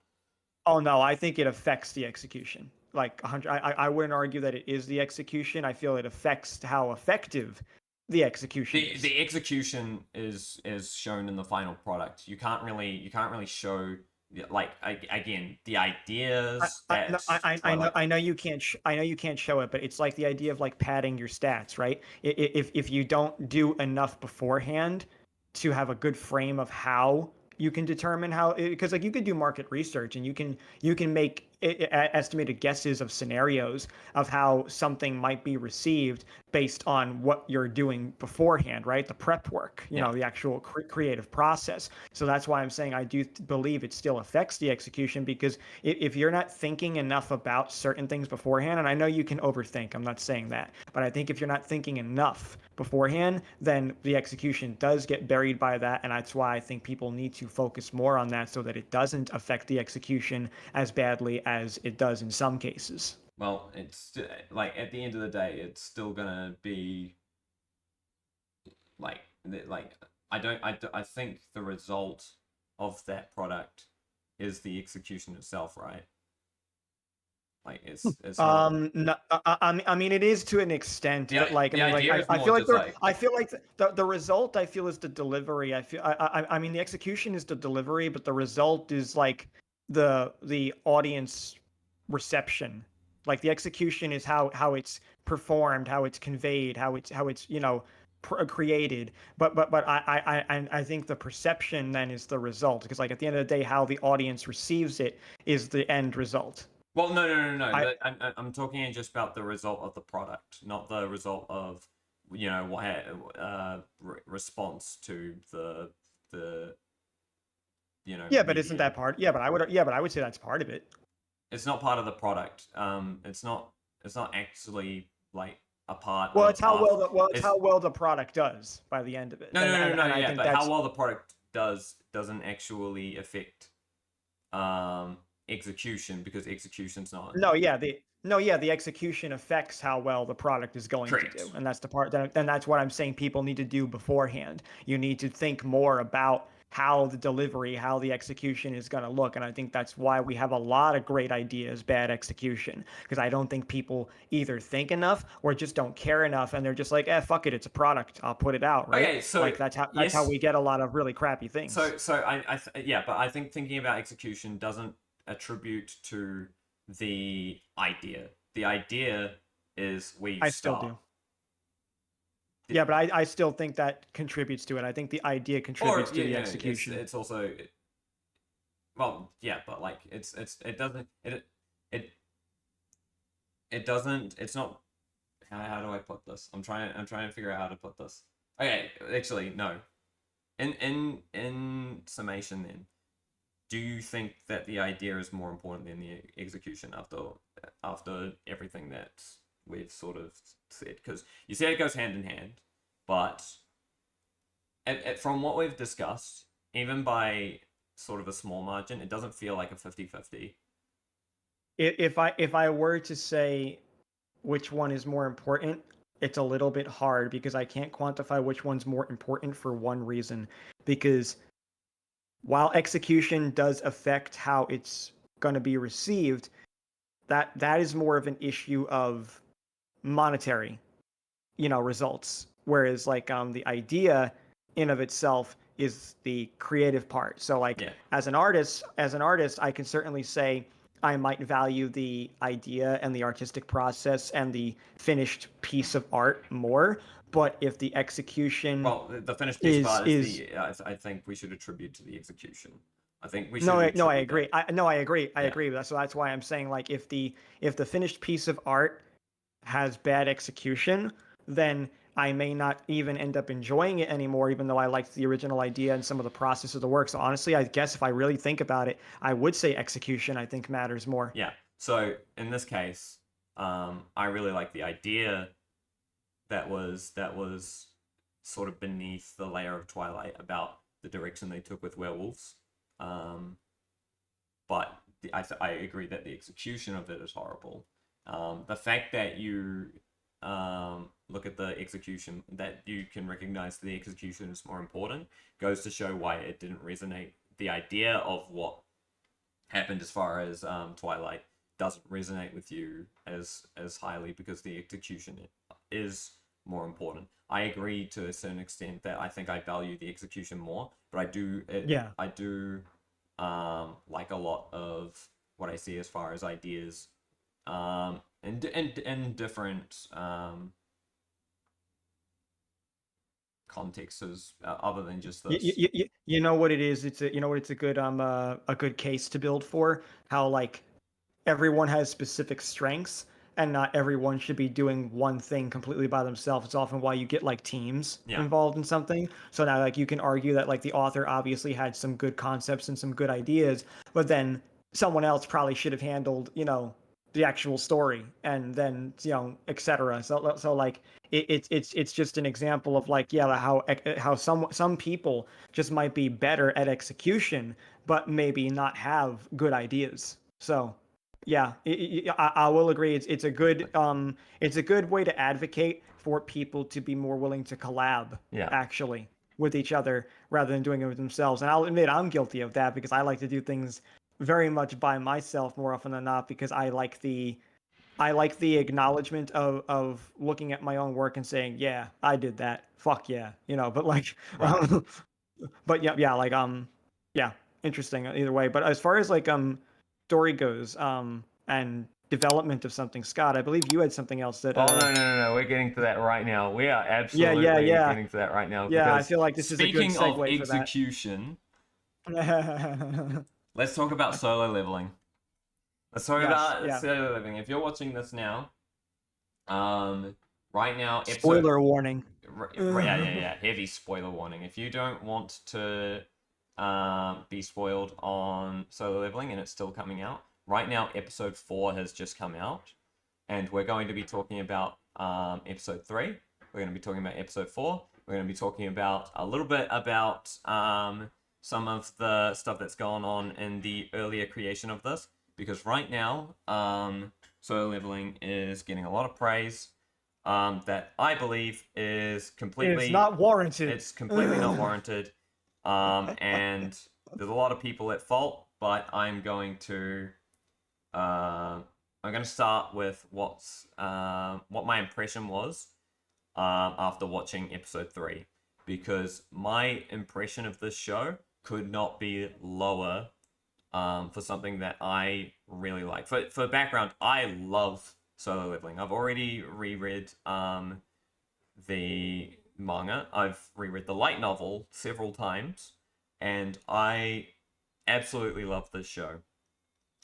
oh no, I think it affects the execution. Like 100, I wouldn't argue that it is the execution. I feel it affects how effective the execution is. The execution is shown in the final product. You can't really show like again the ideas No, that Twilight. I know you can't I know you can't show it, but it's like the idea of like padding your stats, right? If you don't do enough beforehand to have a good frame of how you can determine how, because like you could do market research and you can make estimated guesses of scenarios of how something might be received based on what you're doing beforehand, right? The prep work, Yeah. the actual creative process. So that's why I'm saying I do believe it still affects the execution, because if you're not thinking enough about certain things beforehand, and I know you can overthink, I'm not saying that, but I think if you're not thinking enough beforehand, then the execution does get buried by that. And that's why I think people need to focus more on that so that it doesn't affect the execution as badly as it does in some cases. Well, it's like at the end of the day, it's still gonna be like like I think the result of that product is the execution itself, right? Like it's not. No, I mean, it is to an extent, Yeah, but like, I the mean, like, idea is I more feel like just there, like I feel like the result I feel is the delivery. I mean, the execution is the delivery, but the result is like the audience reception. Like the execution is how it's performed, how it's conveyed, how it's created. But I think the perception then is the result, because like at the end of the day, how the audience receives it is the end result. well, no. I I'm talking just about the result of the product, not the result of what response to the Yeah, but isn't media. that part? Yeah, but I would say that's part of it. It's not part of the product. It's not actually like a part Well, of it's how well it's it's how well the product does by the end of it. no, And no, no, and, no, and I yeah, think but how that's well the product doesn't actually affect execution because execution's not no, yeah, the execution affects how well the product is going to correct. do. And that's the part that, and that's what I'm saying people need to do beforehand. You need to think more about how the delivery, how the execution is going to look. And I think that's why we have a lot of great ideas, bad execution, because I don't think people either think enough or just don't care enough, and they're just like, fuck it, it's a product, I'll put it out, right? Okay, so Like that's how yes, we get a lot of really crappy things. yeah, but I think thinking about execution doesn't attribute to the idea. The idea is where you I still start. do. Yeah, but I still think that contributes to it. I think the idea Or contributes to yeah, the it's execution. it's also well, yeah, but like it doesn't it it doesn't. It's not. How do I put this? I'm trying to figure out how to put this. Okay, actually, no. In summation, then, do you think that the idea is more important than the execution after everything that we've sort of said? Because you said it goes hand in hand, but from what we've discussed, even by sort of a small margin, it doesn't feel like a 50-50. If I were to say which one is more important, it's a little bit hard because I can't quantify which one's more important for one reason. Because while execution does affect how it's going to be received, that is more of an issue of monetary, results. Whereas like the idea in of itself is the creative part. So like Yeah. as an artist, I can certainly say I might value the idea and the artistic process and the finished piece of art more. But if the execution Well, the finished piece is part is is the. I think we should attribute to the execution. I think we no, should no, I attribute agree. that. I agree. I Yeah. agree. So that's why I'm saying like if the finished piece of art has bad execution, then I may not even end up enjoying it anymore, even though I liked the original idea and some of the process of the work. So honestly, I guess if I really think about it, I would say execution, I think, matters more. Yeah. So in this case, I really like the idea that was sort of beneath the layer of Twilight about the direction they took with werewolves. Um, but I agree that the execution of it is horrible. The fact that you look at the execution, that you can recognize the execution is more important, goes to show why it didn't resonate. The idea of what happened as far as Twilight doesn't resonate with you as highly because the execution is more important. I agree to a certain extent that I think I value the execution more, but Yeah. I do like a lot of what I see as far as ideas and different contexts other than just this. You know what it is? It's a good case to build for how like everyone has specific strengths and not everyone should be doing one thing completely by themselves. It's often why you get like teams Yeah, involved in something. So now like you can argue that like the author obviously had some good concepts and some good ideas, but then someone else probably should have handled, the actual story and then, etc. So like it's just an example of like yeah how some people just might be better at execution but maybe not have good ideas. So yeah, I will agree. It's a good way to advocate for people to be more willing to collab yeah, actually with each other rather than doing it with themselves. And I'll admit I'm guilty of that because I like to do things very much by myself more often than not because I like the acknowledgement of looking at my own work and saying, yeah, I did that. Fuck yeah, But like, right. but yeah, like yeah, interesting either way. But as far as like story goes, and development of something, Scott, I believe you had something else that Oh no, no, no, no! We're getting to that right now. We are yeah, yeah, absolutely yeah, getting to that right now yeah. I because feel like this is a good speaking of segue for that. execution, let's talk about solo leveling. Let's talk Yes, about yeah. solo leveling. If you're watching this now, right now, episode Spoiler warning. yeah, yeah, yeah. Heavy spoiler warning. If you don't want to be spoiled on solo leveling and it's still coming out, right now, episode 4 has just come out. And we're going to be talking about episode 3. We're going to be talking about episode 4. We're going to be talking about a little bit about some of the stuff that's gone on in the earlier creation of this. Because right now, solo leveling is getting a lot of praise that I believe is It's completely not warranted. it's completely not warranted. And there's a lot of people at fault, but I'm going to start with what my impression was after watching episode 3, because my impression of this show could not be lower for something that I really like. For background, I love solo leveling. I've already reread the manga. I've reread the light novel several times, and I absolutely love this show.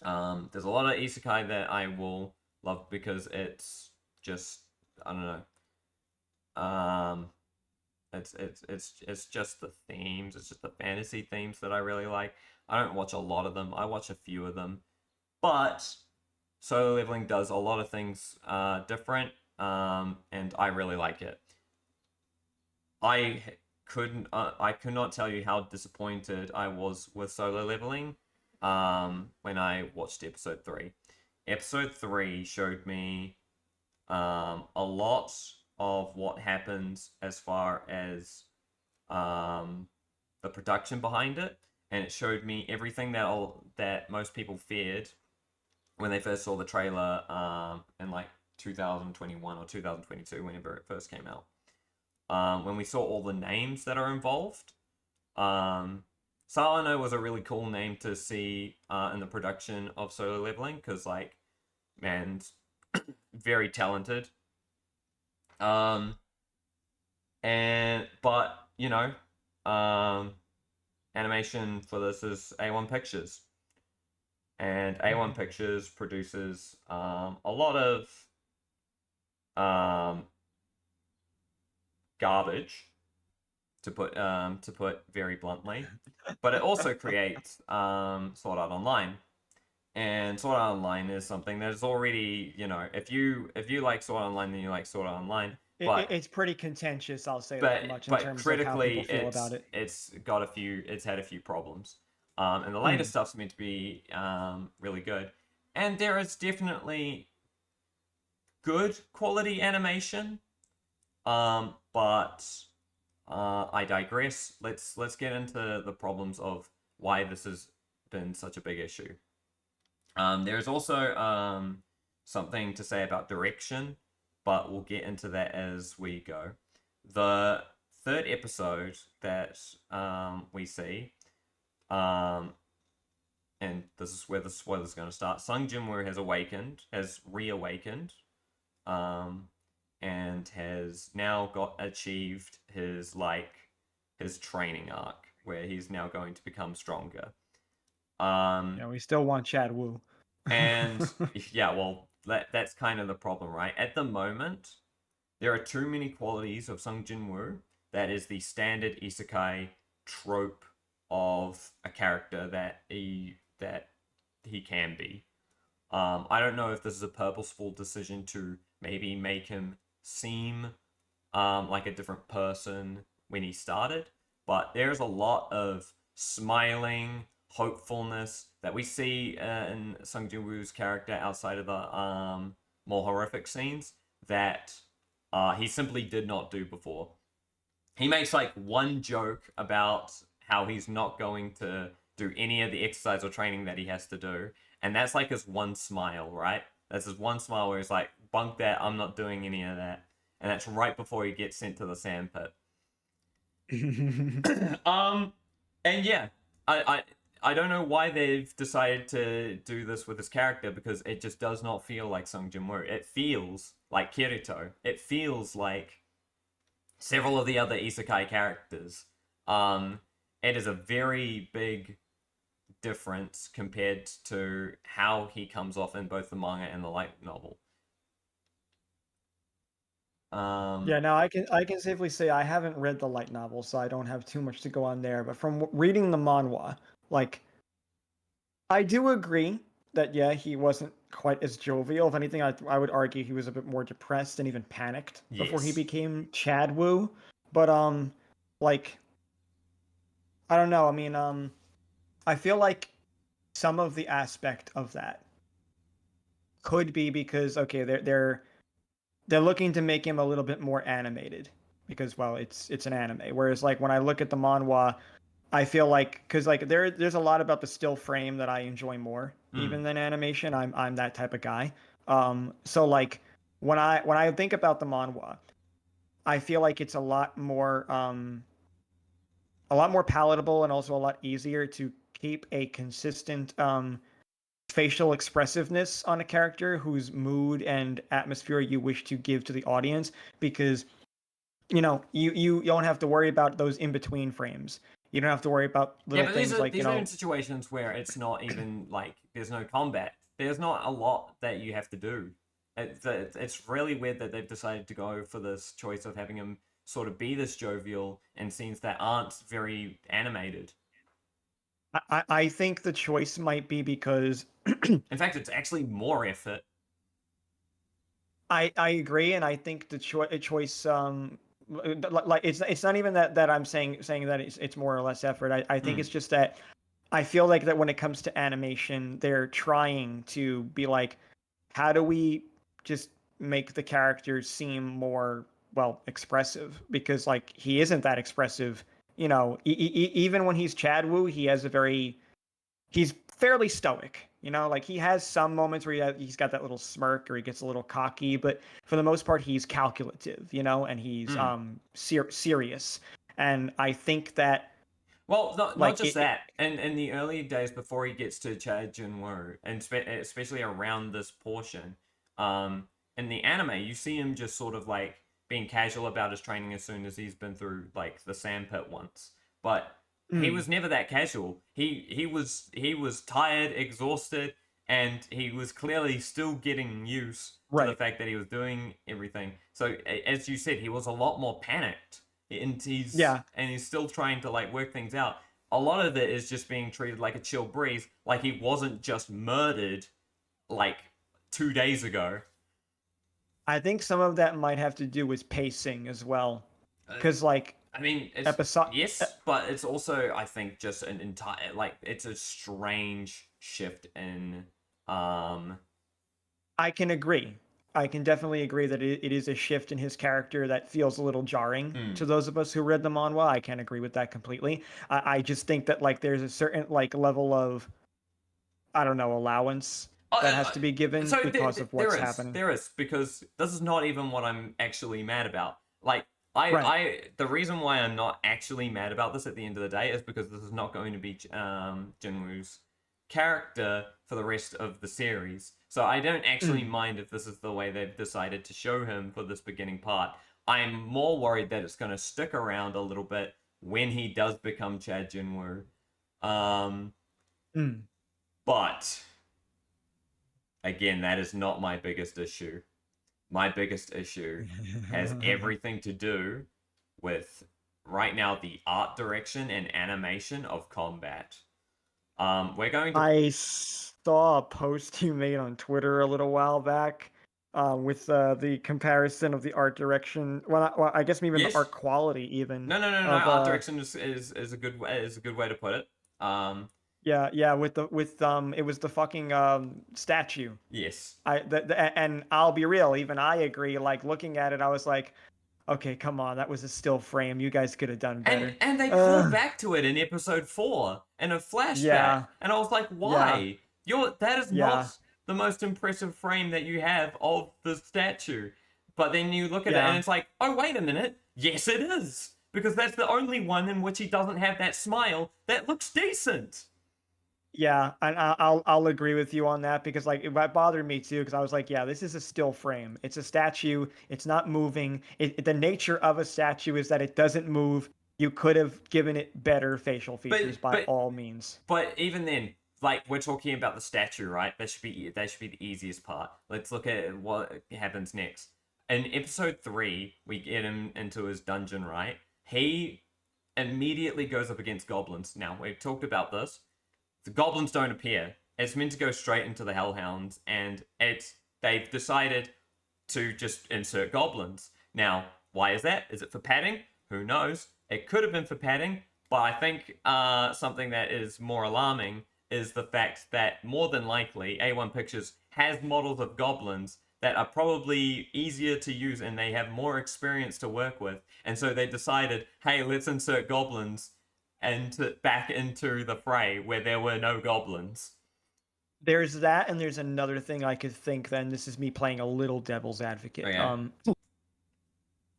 There's a lot of isekai that I will love because it's just, I don't know. It's just the themes. It's just the fantasy themes that I really like. I don't watch a lot of them. I watch a few of them, but Solo Leveling does a lot of things different, and I really like it. I I could not tell you how disappointed I was with Solo Leveling when I watched episode 3. Episode 3 showed me a lot of what happens as far as the production behind it, and it showed me everything that most people feared when they first saw the trailer in like 2021 or 2022, whenever it first came out. When we saw all the names that are involved, Salano was a really cool name to see in the production of Solo Leveling, because like, man, very talented. And but you know, animation for this is A1 Pictures, and A1 Pictures produces a lot of garbage, to put very bluntly, but it also creates Sword Art Online. And Sword Art Online is something that is already, if you like Sword Art Online, then you like Sword Art Online. But It's pretty contentious, I'll say that much, in terms of how critically, people feel about it. it's had a few problems. And the Mm. latest stuff's meant to be really good. And there is definitely good quality animation. But I digress. Let's get into the problems of why this has been such a big issue. There's also something to say about direction, but we'll get into that as we go. The third episode that we see, and this is where the spoiler's going to start. Sun-Jin-WHO has reawakened, and has now achieved his training arc, where he's now going to become stronger. We still want Chad Wu. And yeah, well, that's kind of the problem, right? At the moment, there are too many qualities of Sun-Jin-WHO that is the standard isekai trope of a character that he can be. I don't know if this is a purposeful decision to maybe make him seem like a different person when he started, but there's a lot of smiling, hopefulness that we see in Sung Jin Woo's character outside of the more horrific scenes that he simply did not do before. He makes like one joke about how he's not going to do any of the exercise or training that he has to do, and that's like his one smile, right? That's his one smile where he's like, "Bunk that! I'm not doing any of that." And that's right before he gets sent to the sandpit. And yeah, I don't know why they've decided to do this with his character, because it just does not feel like Sung Jin-woo. It feels like Kirito. It feels like several of the other isekai characters. It is a very big difference compared to how he comes off in both the manga and the light novel. Yeah, no, I can safely say I haven't read the light novel, so I don't have too much to go on there. But from reading the manhwa, like, I do agree that yeah, he wasn't quite as jovial. If anything, I would argue he was a bit more depressed and even panicked before he Yes. became Chad Wu. But like, I don't know. I mean, I feel like some of the aspect of that could be because okay, they're looking to make him a little bit more animated because well, it's an anime. Whereas like when I look at the manhwa, I feel like because like there's a lot about the still frame that I enjoy more even than animation. I'm that type of guy. So like when I think about the manhwa, I feel like it's a lot more palatable and also a lot easier to keep a consistent facial expressiveness on a character whose mood and atmosphere you wish to give to the audience, because you don't have to worry about those in between frames. You don't have to worry about Yeah, little but things like these are in situations where it's not even like there's no combat. There's not a lot that you have to do. It's really weird that they've decided to go for this choice of having him sort of be this jovial in scenes that aren't very animated. I think the choice might be because In fact, it's actually more effort. I agree, and I think the choice like it's not even that I'm saying that it's more or less effort. I think Mm. it's just that I feel like that when it comes to animation, they're trying to be like, how do we just make the characters seem more, well, expressive? Because like he isn't that expressive, you know. Even when he's Chad Wu, he has a very he's fairly stoic. You know, like he has some moments where he's got that little smirk or he gets a little cocky, but for the most part, he's calculative. You know, and he's Mm. serious. And I think that Well, not like just that. In the early days before he gets to Cha-Jin-Wo, and especially around this portion, um, in the anime, you see him just sort of like being casual about his training as soon as he's been through like the sandpit once. But he mm, was never that casual. He was tired, exhausted, and he was clearly still getting used to the right. fact that he was doing everything. So as you said, he was a lot more panicked Yeah, and he's still trying to like work things out. A lot of it is just being treated like a chill breeze, like he wasn't just murdered like 2 days ago. I think some of that might have to do with pacing as well, Uh, because like I mean, it's episode. yes, but it's also I think just an entire like it's a strange shift in um I can agree. I can definitely agree that it is a shift in his character that feels a little jarring to mm. those of us who read the manhwa. I can agree with that completely. I just think that like there's a certain like level of, I don't know, allowance that has to be given So because of what's happening. there is because this is not even what I'm actually mad about. Like Right. the reason why I'm not actually mad about this at the end of the day is because this is not going to be Jinwoo's character for the rest of the series. So I don't actually Mm. mind if this is the way they've decided to show him for this beginning part. I'm more worried that it's going to stick around a little bit when he does become Chad Jinwoo. Um, Mm. but again, that is not my biggest issue. My biggest issue has everything to do with right now the art direction and animation of combat. We're going to I saw a post you made on Twitter a little while back with the comparison of the art direction. Well, I guess even the yes, art quality even no. of Art direction is a good way to put it. yeah with it was the fucking statue. Yes, And I'll be real, even I agree. Like looking at it, I was like, okay, come on, that was a still frame. You guys could have done better. and they call Uh, back to it in episode 4 in a flashback, yeah, and I was like, yeah, why? That is yeah, not the most impressive frame that you have of the statue. But then you look at it and yeah. it's like, oh wait a minute, yes it is, because that's the only one in which he doesn't have that smile that looks decent. Yeah, and I'll agree with you on that because like it bothered me too because I was like, yeah, this is a still frame. It's a statue. It's not moving. The nature of a statue is that it doesn't move. You could have given it better facial features But by but all means. but even then, like we're talking about the statue, right? That should be the easiest part. Let's look at what happens next. In episode 3, we get him into his dungeon, right? He immediately goes up against goblins. Now we've talked about this. The goblins don't appear. It's meant to go straight into the hellhounds, and they've decided to just insert goblins. Now, why is that? Is it for padding? Who knows? It could have been for padding, but I think something that is more alarming is the fact that more than likely A1 Pictures has models of goblins that are probably easier to use and they have more experience to work with. And so they decided, hey, let's insert goblins and back into the fray where there were no goblins. There's that, and there's another thing I could think. Then this is me playing a little devil's advocate. Okay.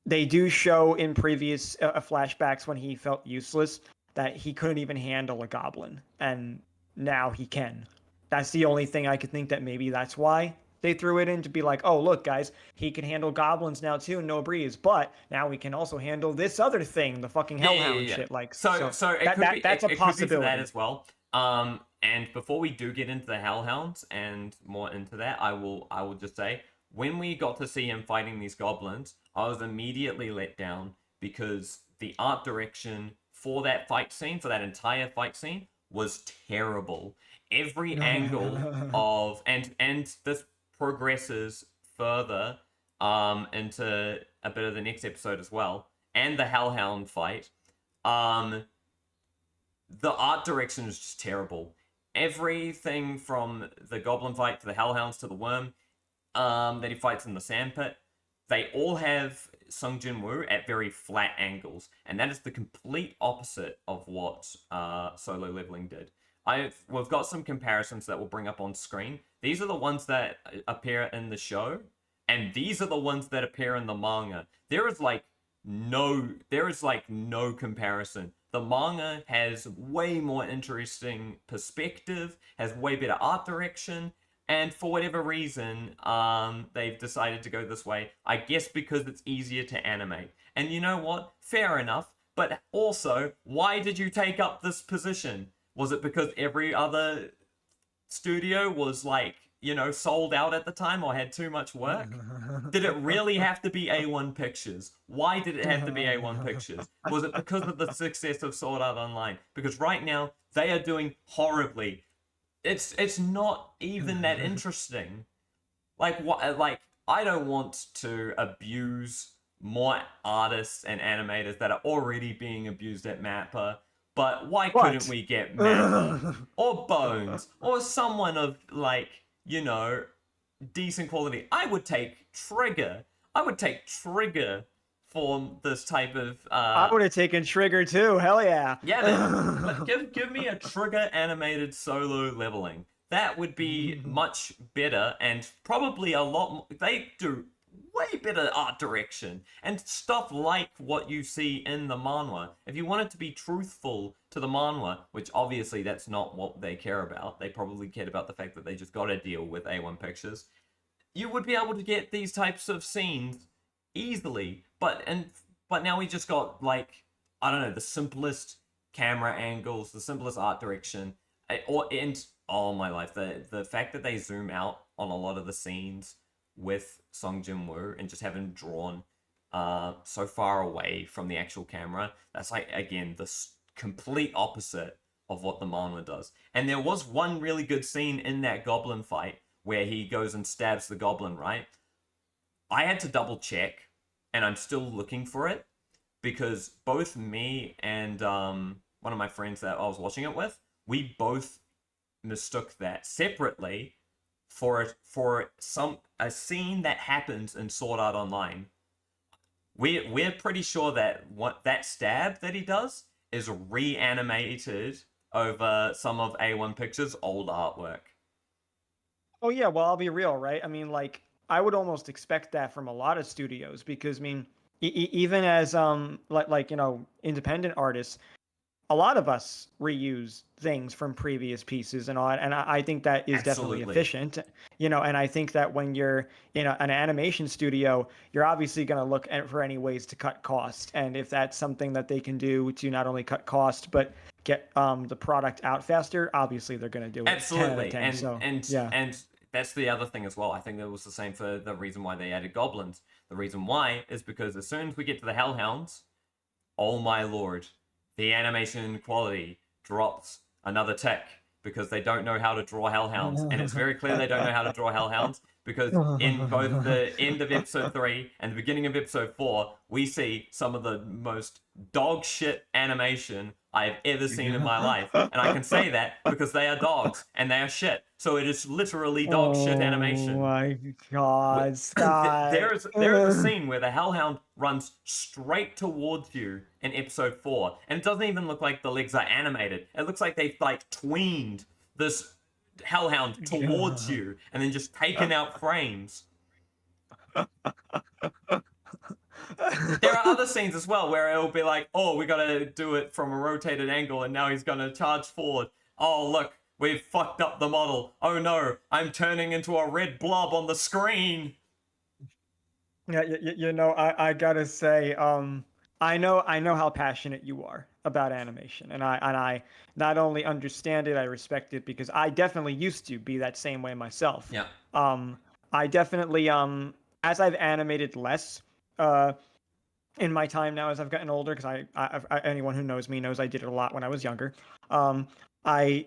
They do show in previous flashbacks when he felt useless that he couldn't even handle a goblin, and now he can. That's the only thing I could think that maybe that's why they threw it in to be like, oh look, guys, he can handle goblins now too, no breeze. But now we can also handle this other thing, the fucking hellhound Yeah. shit. Like, So so it could be that's a it could be for that possibility. as well. And before we do get into the Hellhounds and more into that, I will just say when we got to see him fighting these goblins, I was immediately let down because the art direction for that fight scene, for that entire fight scene, was terrible. Every angle of and this progresses further into a bit of the next episode as well, and the Hellhound fight. Um, the art direction is just terrible. Everything from the goblin fight to the Hellhounds to the worm that he fights in the sandpit, they all have Sun-Jin-WHO at very flat angles, and that is the complete opposite of what Solo Leveling did. We've got some comparisons that we'll bring up on screen. These are the ones that appear in the show, and these are the ones that appear in the manga. There is like no comparison. The manga has way more interesting perspective, has way better art direction, and for whatever reason, they've decided to go this way. I guess because it's easier to animate. And you know what? Fair enough. But also, why did you take up this position? Was it because every other studio was like, sold out at the time or had too much work? Did it really have to be A1 Pictures? Why did it have to be A1 Pictures? Was it because of the success of Sword Art Online? Because right now, they are doing horribly. It's not even that interesting. Like I don't want to abuse more artists and animators that are already being abused at Mappa, but why couldn't we get Mappa or Bones or someone of decent quality? I would take Trigger. For this type of I would have taken Trigger too. Hell yeah. yeah, give me a Trigger animated Solo Leveling. That would be much better and probably a lot more. They do way better art direction and stuff like what you see in the manhwa. If you want it to be truthful to the manhwa, which obviously that's not what they care about, they probably cared about the fact that they just got a deal with A1 Pictures, you would be able to get these types of scenes easily. But now we just got I don't know, the simplest camera angles, the simplest art direction, and oh my life, the fact that they zoom out on a lot of the scenes with Song Jin-woo and just have him drawn so far away from the actual camera, that's again the complete opposite of what the manhwa does. And there was one really good scene in that goblin fight where he goes and stabs the goblin, right? I had to double check, and I'm still looking for it, because both me and one of my friends that I was watching it with, we both mistook that separately for a scene that happens in Sword Art Online. We're pretty sure that that stab that he does is reanimated over some of A1 Pictures' old artwork. Oh yeah, well I'll be real, right? I mean, like I would almost expect that from a lot of studios because I mean, even as independent artists, a lot of us reuse things from previous pieces and all, and I think that is definitely Absolutely. efficient, and I think that when you're in an animation studio, you're obviously going to look for any ways to cut cost, and if that's something that they can do to not only cut cost but get the product out faster, obviously they're going to do it. 10 out of Absolutely. 10. And So and yeah. and that's the other thing as well. I think that was the same for the reason why they added goblins. The reason why is because as soon as we get to the Hellhounds, oh my lord, the animation quality drops another tick because they don't know how to draw hellhounds. And it's very clear they don't know how to draw hellhounds because in both the end of episode 3 and the beginning of episode 4, we see some of the most dog shit animation I have ever seen in my life. And I can say that because they are dogs and they are shit. So it is literally dog shit Oh animation. my God, Scott. There is a scene where the Hellhound runs straight towards you in episode 4, and it doesn't even look like the legs are animated. It looks like they've tweened this Hellhound towards you and then just taken out frames. There are other scenes as well where it'll be like, oh, we gotta do it from a rotated angle, and now he's gonna charge forward. Oh, look, we've fucked up the model. Oh no, I'm turning into a red blob on the screen. Yeah, I gotta say, I know how passionate you are about animation, and I not only understand it, I respect it because I definitely used to be that same way myself. Yeah. Um, I definitely as I've animated less in my time now as I've gotten older, because anyone who knows me knows I did it a lot when I was younger. I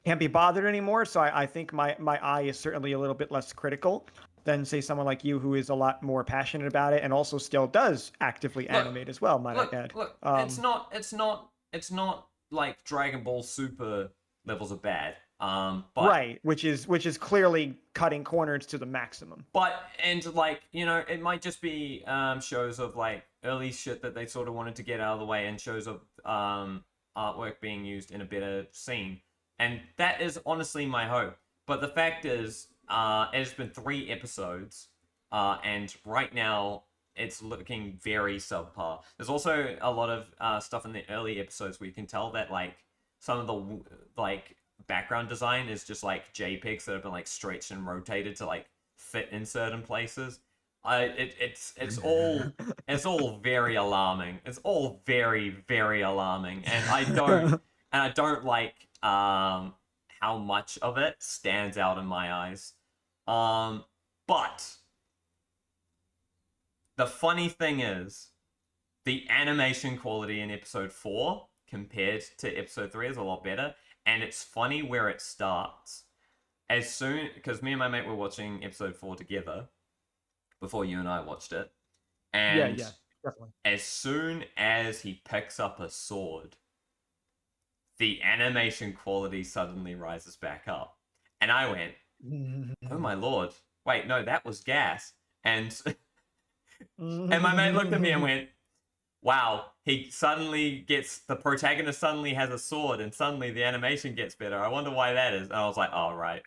can't be bothered anymore, so I think my eye is certainly a little bit less critical than say someone like you who is a lot more passionate about it and also still does actively Look, animate as well, might I look, add. look. It's not like Dragon Ball Super levels are bad. But Right, which is clearly cutting corners to the maximum. and like it might just be shows of like early shit that they sort of wanted to get out of the way, and shows of artwork being used in a better scene, and that is honestly my hope. But the fact is, it's been 3 episodes, and right now it's looking very subpar. There's also a lot of stuff in the early episodes where you can tell that like some of the like background design is just like JPEGs that have been like stretched and rotated to like fit in certain places. It's all very alarming. It's all very very alarming, and I don't like how much of it stands out in my eyes. But the funny thing is, the animation quality in episode 4 compared to episode 3 is a lot better, and it's funny where it starts. As soon, because me and my mate were watching episode 4 together before you and I watched it, Yeah, and yeah, definitely. as soon as he picks up a sword, the animation quality suddenly rises back up, and I went, "Oh my lord! Wait, no, that was gas." And and my mate looked at me and went, "Wow, the protagonist suddenly has a sword, and suddenly the animation gets better. I wonder why that is." And I was like, "Oh, right."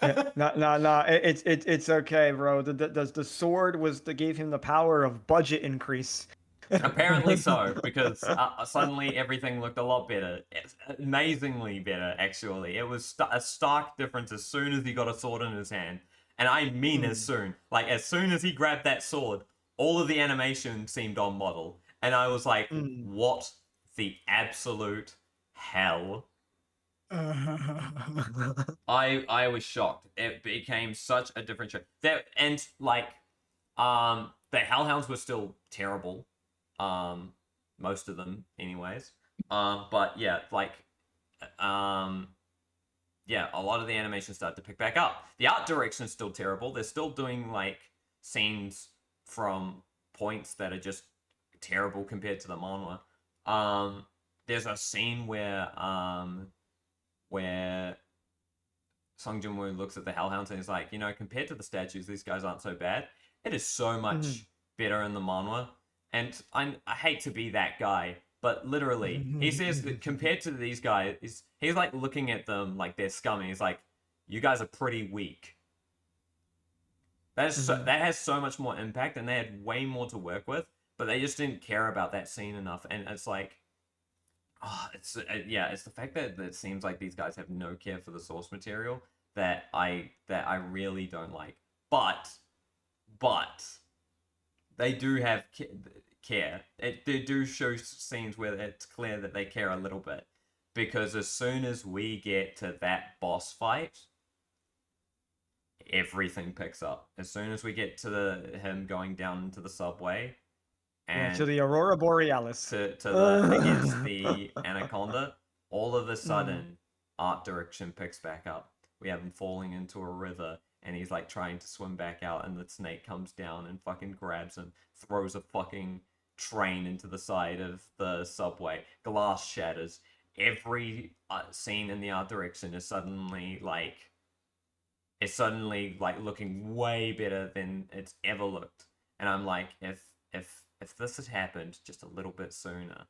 Yeah, no. It's okay, bro. The sword was that gave him the power of budget increase. Apparently so, because suddenly everything looked a lot better. It's amazingly better, actually. It was a stark difference as soon as he got a sword in his hand. And I mean as soon. Like, as soon as he grabbed that sword, all of the animation seemed on model. And I was like, Mm. what the absolute hell? I was shocked. It became such a different show. And like the Hellhounds were still terrible. Um Most of them anyways. But yeah, like um yeah, a lot of the animation started to pick back up. The art direction is still terrible. They're still doing like scenes from points that are just terrible compared to the manhwa. There's a scene where Song Jin-woo looks at the Hellhounds and is like, compared to the statues, these guys aren't so bad. It is so much better in the manhwa. And I hate to be that guy, but literally, he says that compared to these guys, he's like looking at them like they're scummy. He's like, you guys are pretty weak. That has so much more impact, and they had way more to work with, but they just didn't care about that scene enough. And it's like, it's the fact that it seems like these guys have no care for the source material that I really don't like. But they do have care. They do show scenes where it's clear that they care a little bit, because as soon as we get to that boss fight, everything picks up. As soon as we get to him going down into the subway, and to the Aurora Borealis. to the against the Anaconda, all of a sudden art direction picks back up. We have him falling into a river, and he's like trying to swim back out, and the snake comes down and fucking grabs him, throws a fucking train into the side of the subway, glass shatters. Every scene in the art direction is suddenly like looking way better than it's ever looked. And I'm like, if this had happened just a little bit sooner,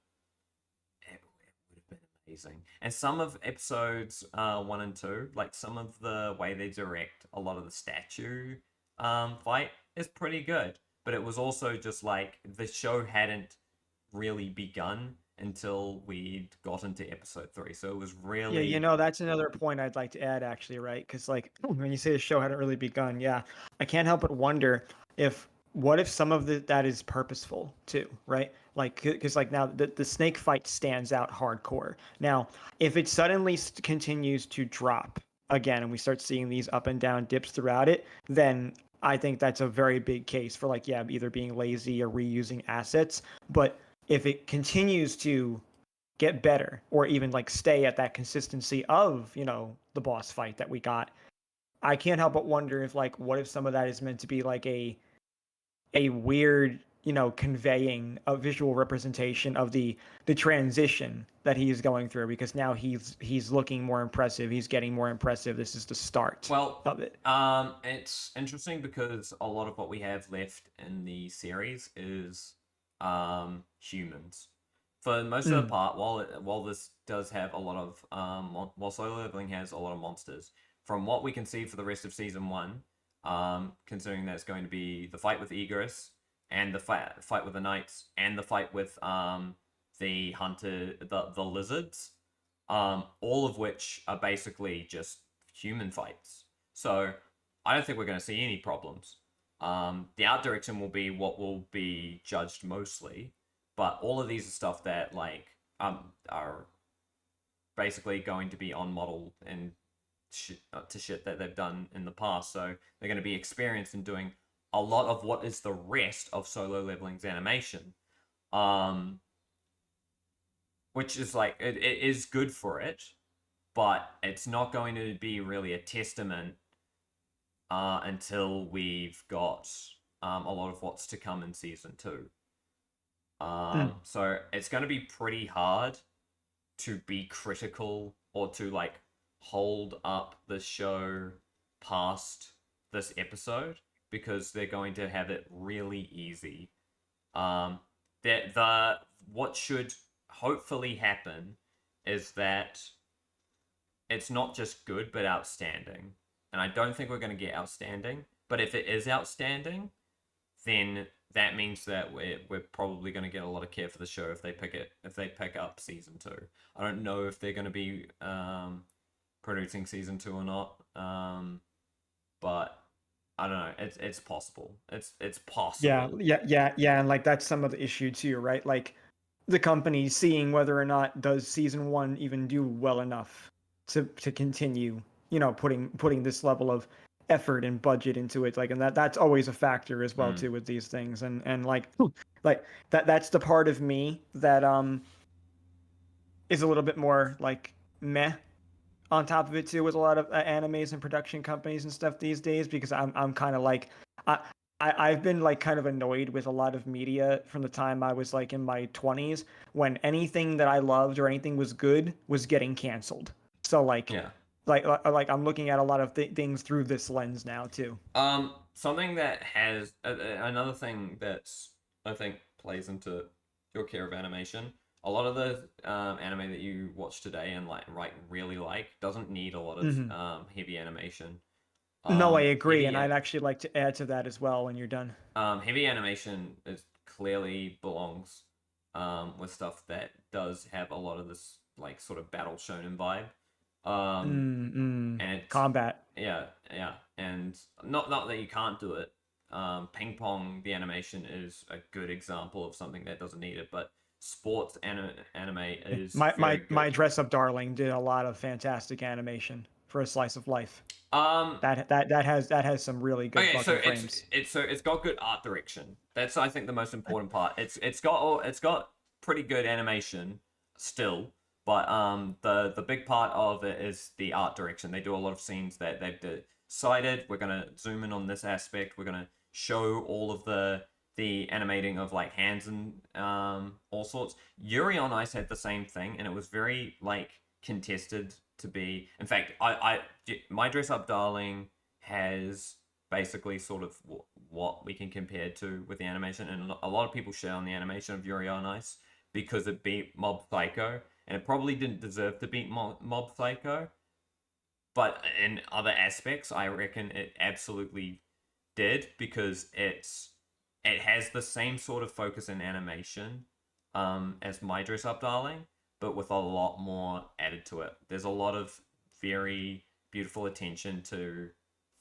it would have been amazing. And some of episodes 1 and 2, like some of the way they direct a lot of the statue fight is pretty good. But it was also just like the show hadn't really begun until we'd got into episode 3. So it was really... Yeah, that's another point I'd like to add, actually, right? Because, like, when you say the show hadn't really begun, yeah, I can't help but wonder what if some of that is purposeful too, right? Like, because like now the snake fight stands out hardcore. Now, if it suddenly continues to drop, again and we start seeing these up and down dips throughout it, then I think that's a very big case for like, yeah, either being lazy or reusing assets. But if it continues to get better or even like stay at that consistency of, the boss fight that we got, I can't help but wonder if like what if some of that is meant to be like a weird, conveying a visual representation of the transition that he's going through, because now he's looking more impressive, he's getting more impressive. This is the start Well, of it. it's interesting because a lot of what we have left in the series is humans. For most of the Mm. part, while this does have a lot of while Solo Leveling has a lot of monsters, from what we can see for the rest of season one, considering that's going to be the fight with Egress and the fight with the Knights and the fight with the hunter, the lizards, all of which are basically just human fights. So I don't think we're going to see any problems. The art direction will be what will be judged mostly, but all of these are stuff that are basically going to be on model and to shit that they've done in the past. So they're going to be experienced in doing a lot of what is the rest of Solo Leveling's animation, which is like it is good for it, but it's not going to be really a testament until we've got a lot of what's to come in season two. Mm. So it's going to be pretty hard to be critical or to like hold up the show past this episode because they're going to have it really easy. That the what should hopefully happen is that it's not just good but outstanding. And I don't think we're going to get outstanding, but if it is outstanding, then that means that we're probably going to get a lot of care for the show if they pick up season two. I don't know if they're going to be producing season two or not, but I don't know. It's possible. It's Yeah, possible. yeah, and like that's some of the issue too, right? Like the company seeing whether or not does season one even do well enough to continue, putting this level of effort and budget into it, like, and that's always a factor as well Mm, too with these things, and like that's the part of me that is a little bit more like meh on top of it too with a lot of animes and production companies and stuff these days, because I'm kind of like I, I've been like kind of annoyed with a lot of media from the time I was like in my 20s, when anything that I loved or anything was good was getting canceled. So yeah. like I'm looking at a lot of things through this lens now too. Something that has another thing that's I think plays into your care of animation. A lot of the anime that you watch today and really like doesn't need a lot of Hmm. heavy animation. No, I agree, Heavy and I'd actually like to add to that as well when you're done. heavy animation is clearly belongs with stuff that does have a lot of this like sort of battle shonen vibe. Um, and it's Combat. yeah, yeah, and not that you can't do it. Ping pong, the animation is a good example of something that doesn't need it, but sports anime is very My good. dress up darling did a lot of fantastic animation for a slice of life. Um, That has some really good okay, so fucking frames. it's got good art direction. That's I think the most important part. It's got pretty good animation still, but the big part of it is the art direction. They do a lot of scenes that they've decided we're gonna zoom in on this aspect. We're gonna show all of the animating of like hands and all sorts. Yuri on Ice had the same thing, and it was very like contested to be. In fact, my dress up darling has basically sort of what we can compare to with the animation, and a lot of people share on the animation of Yuri on Ice because it beat Mob Psycho, and it probably didn't deserve to beat Mob Psycho, but in other aspects, I reckon it absolutely did because it has the same sort of focus in animation as My Dress Up Darling, but with a lot more added to it. There's a lot of very beautiful attention to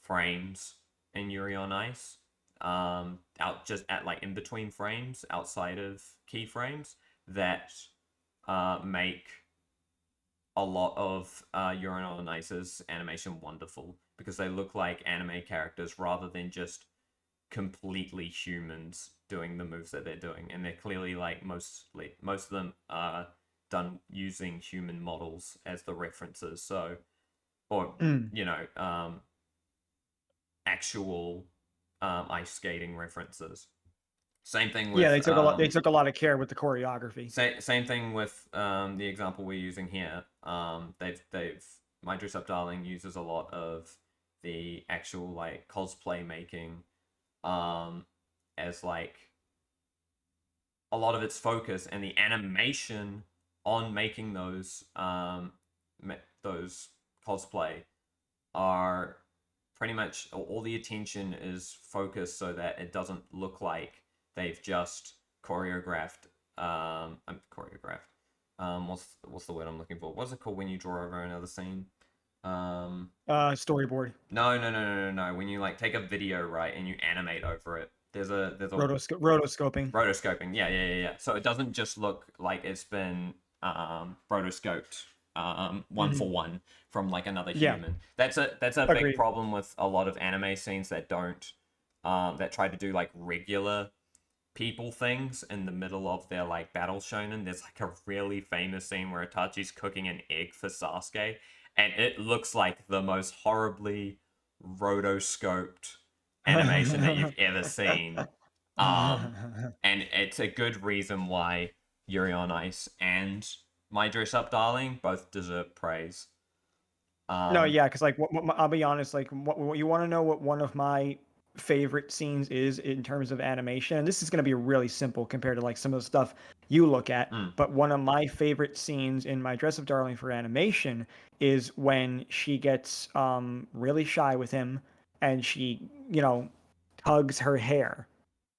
frames in Yuri on Ice. Out just at like in between frames, outside of keyframes, that make a lot of Yuri on Ice's animation wonderful because they look like anime characters rather than just completely humans doing the moves that they're doing, and they're clearly like most of them are done using human models as the references. So, or Mm. you know, actual ice skating references. Same thing Yeah, with they took a lot of care with the choreography. same thing with the example we're using here. They've My Dress Up Darling uses a lot of the actual like cosplay making um as like a lot of its focus, and the animation on making those cosplay are pretty much all the attention is focused so that it doesn't look like they've just choreographed choreographed what's the word I'm looking for, what's it called when you draw over another scene? Storyboard, No, when you like take a video, right, and you animate over it, there's a rotoscoping. rotoscoping. Yeah. So it doesn't just look like it's been rotoscoped one Hmm. for one from like another Yeah, human. That's a big agreed. problem with a lot of anime scenes that don't that try to do like regular people things in the middle of their like battle shonen. There's like a really famous scene where Itachi's cooking an egg for Sasuke, and it looks like the most horribly rotoscoped animation that you've ever seen. Um, and it's a good reason why Yuri on Ice and My Dress Up Darling both deserve praise. No, Um, yeah, because like I'll be honest, like what you want to know what one of my favorite scenes is in terms of animation, and this is going to be really simple compared to like some of the stuff you look at, mm, but one of my favorite scenes in My Dress Up Darling for animation is when she gets really shy with him and she, tugs her hair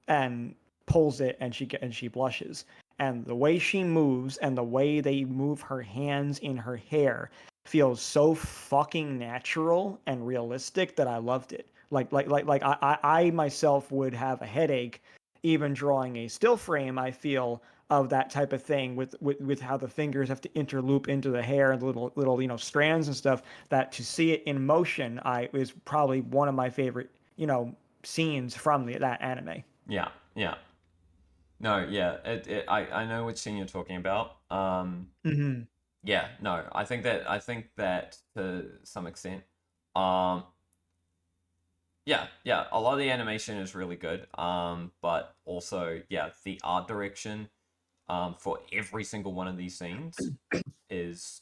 and pulls it and she blushes, and the way she moves and the way they move her hands in her hair feels so fucking natural and realistic that I loved it. I myself would have a headache even drawing a still frame, I feel, of that type of thing with how the fingers have to interloop into the hair and little strands and stuff. That to see it in motion I is probably one of my favorite scenes from that anime. yeah. No, yeah. I know which scene you're talking about. Hmm. Yeah, no, I think that to some extent. Um, yeah, a lot of the animation is really good. But also, yeah, the art direction for every single one of these scenes is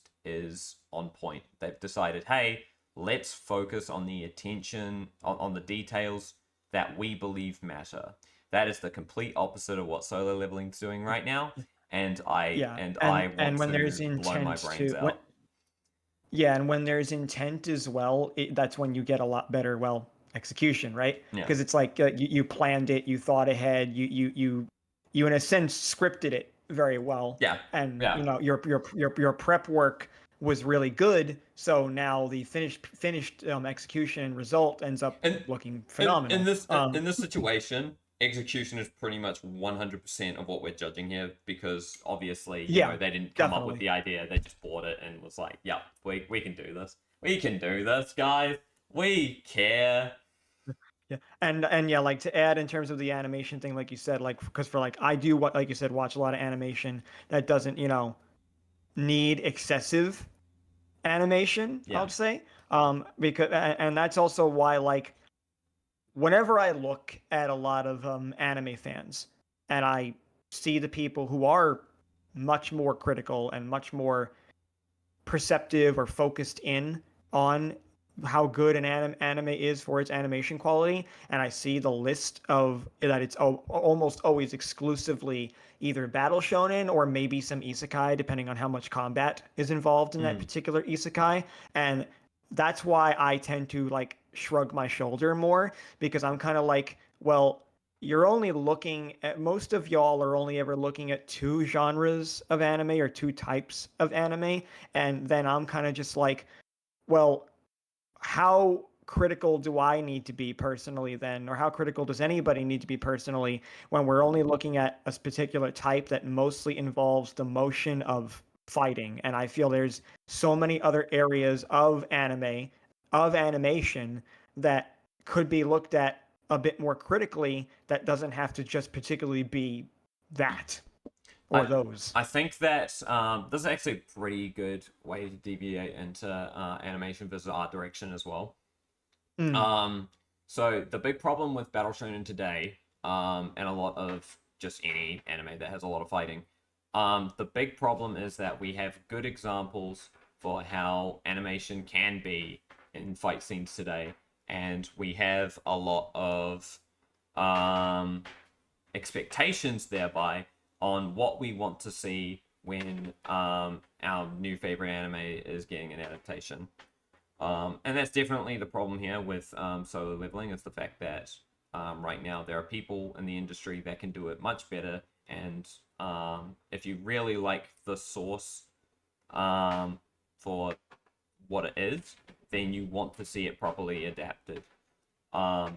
on point. They've decided, hey, let's focus on the attention on the details that we believe matter. That is the complete opposite of what solo leveling is doing right now, and I Yeah, and and I want and when there's to blow my intent brains to when out. yeah, and when there's intent as well, that's when you get a lot better, execution, right? Yeah, Because it's like you planned it, you thought ahead, you in a sense scripted it very well, yeah, and yeah. your prep work was really good. So now the finished execution and result ends up And looking in phenomenal. this situation, execution is pretty much 100% of what we're judging here because obviously, Yeah, they didn't come up with definitely. the idea. They just bought it and was like, "Yeah, we can do this. We can do this, guys. We care." Yeah, and yeah, like to add in terms of the animation thing, like you said, like because for like I do what like you said, watch a lot of animation that doesn't need excessive animation. Yeah. I'll say, because and that's also why like whenever I look at a lot of anime fans and I see the people who are much more critical and much more perceptive or focused in on how good an anime is for its animation quality, and I see the list of that it's almost always exclusively either battle shonen or maybe some isekai depending on how much combat is involved in that Mm. particular isekai, and that's why I tend to like shrug my shoulder more, because I'm kind of like, well, you're only looking at most of y'all are only ever looking at two genres of anime or two types of anime, and then I'm kind of just like, well, how critical do I need to be personally then, or how critical does anybody need to be personally when we're only looking at a particular type that mostly involves the motion of fighting, and I feel there's so many other areas of animation that could be looked at a bit more critically, that doesn't have to just particularly be that or I those. I think that this is actually a pretty good way to deviate into animation versus art direction as well. Mm, Um, so the big problem with Battle Shonen today, and a lot of just any anime that has a lot of fighting, the big problem is that we have good examples for how animation can be in fight scenes today, and we have a lot of um, expectations thereby on what we want to see when our new favorite anime is getting an adaptation. And that's definitely the problem here with solo leveling, is the fact that right now there are people in the industry that can do it much better. And if you really like the source for what it is, then you want to see it properly adapted. And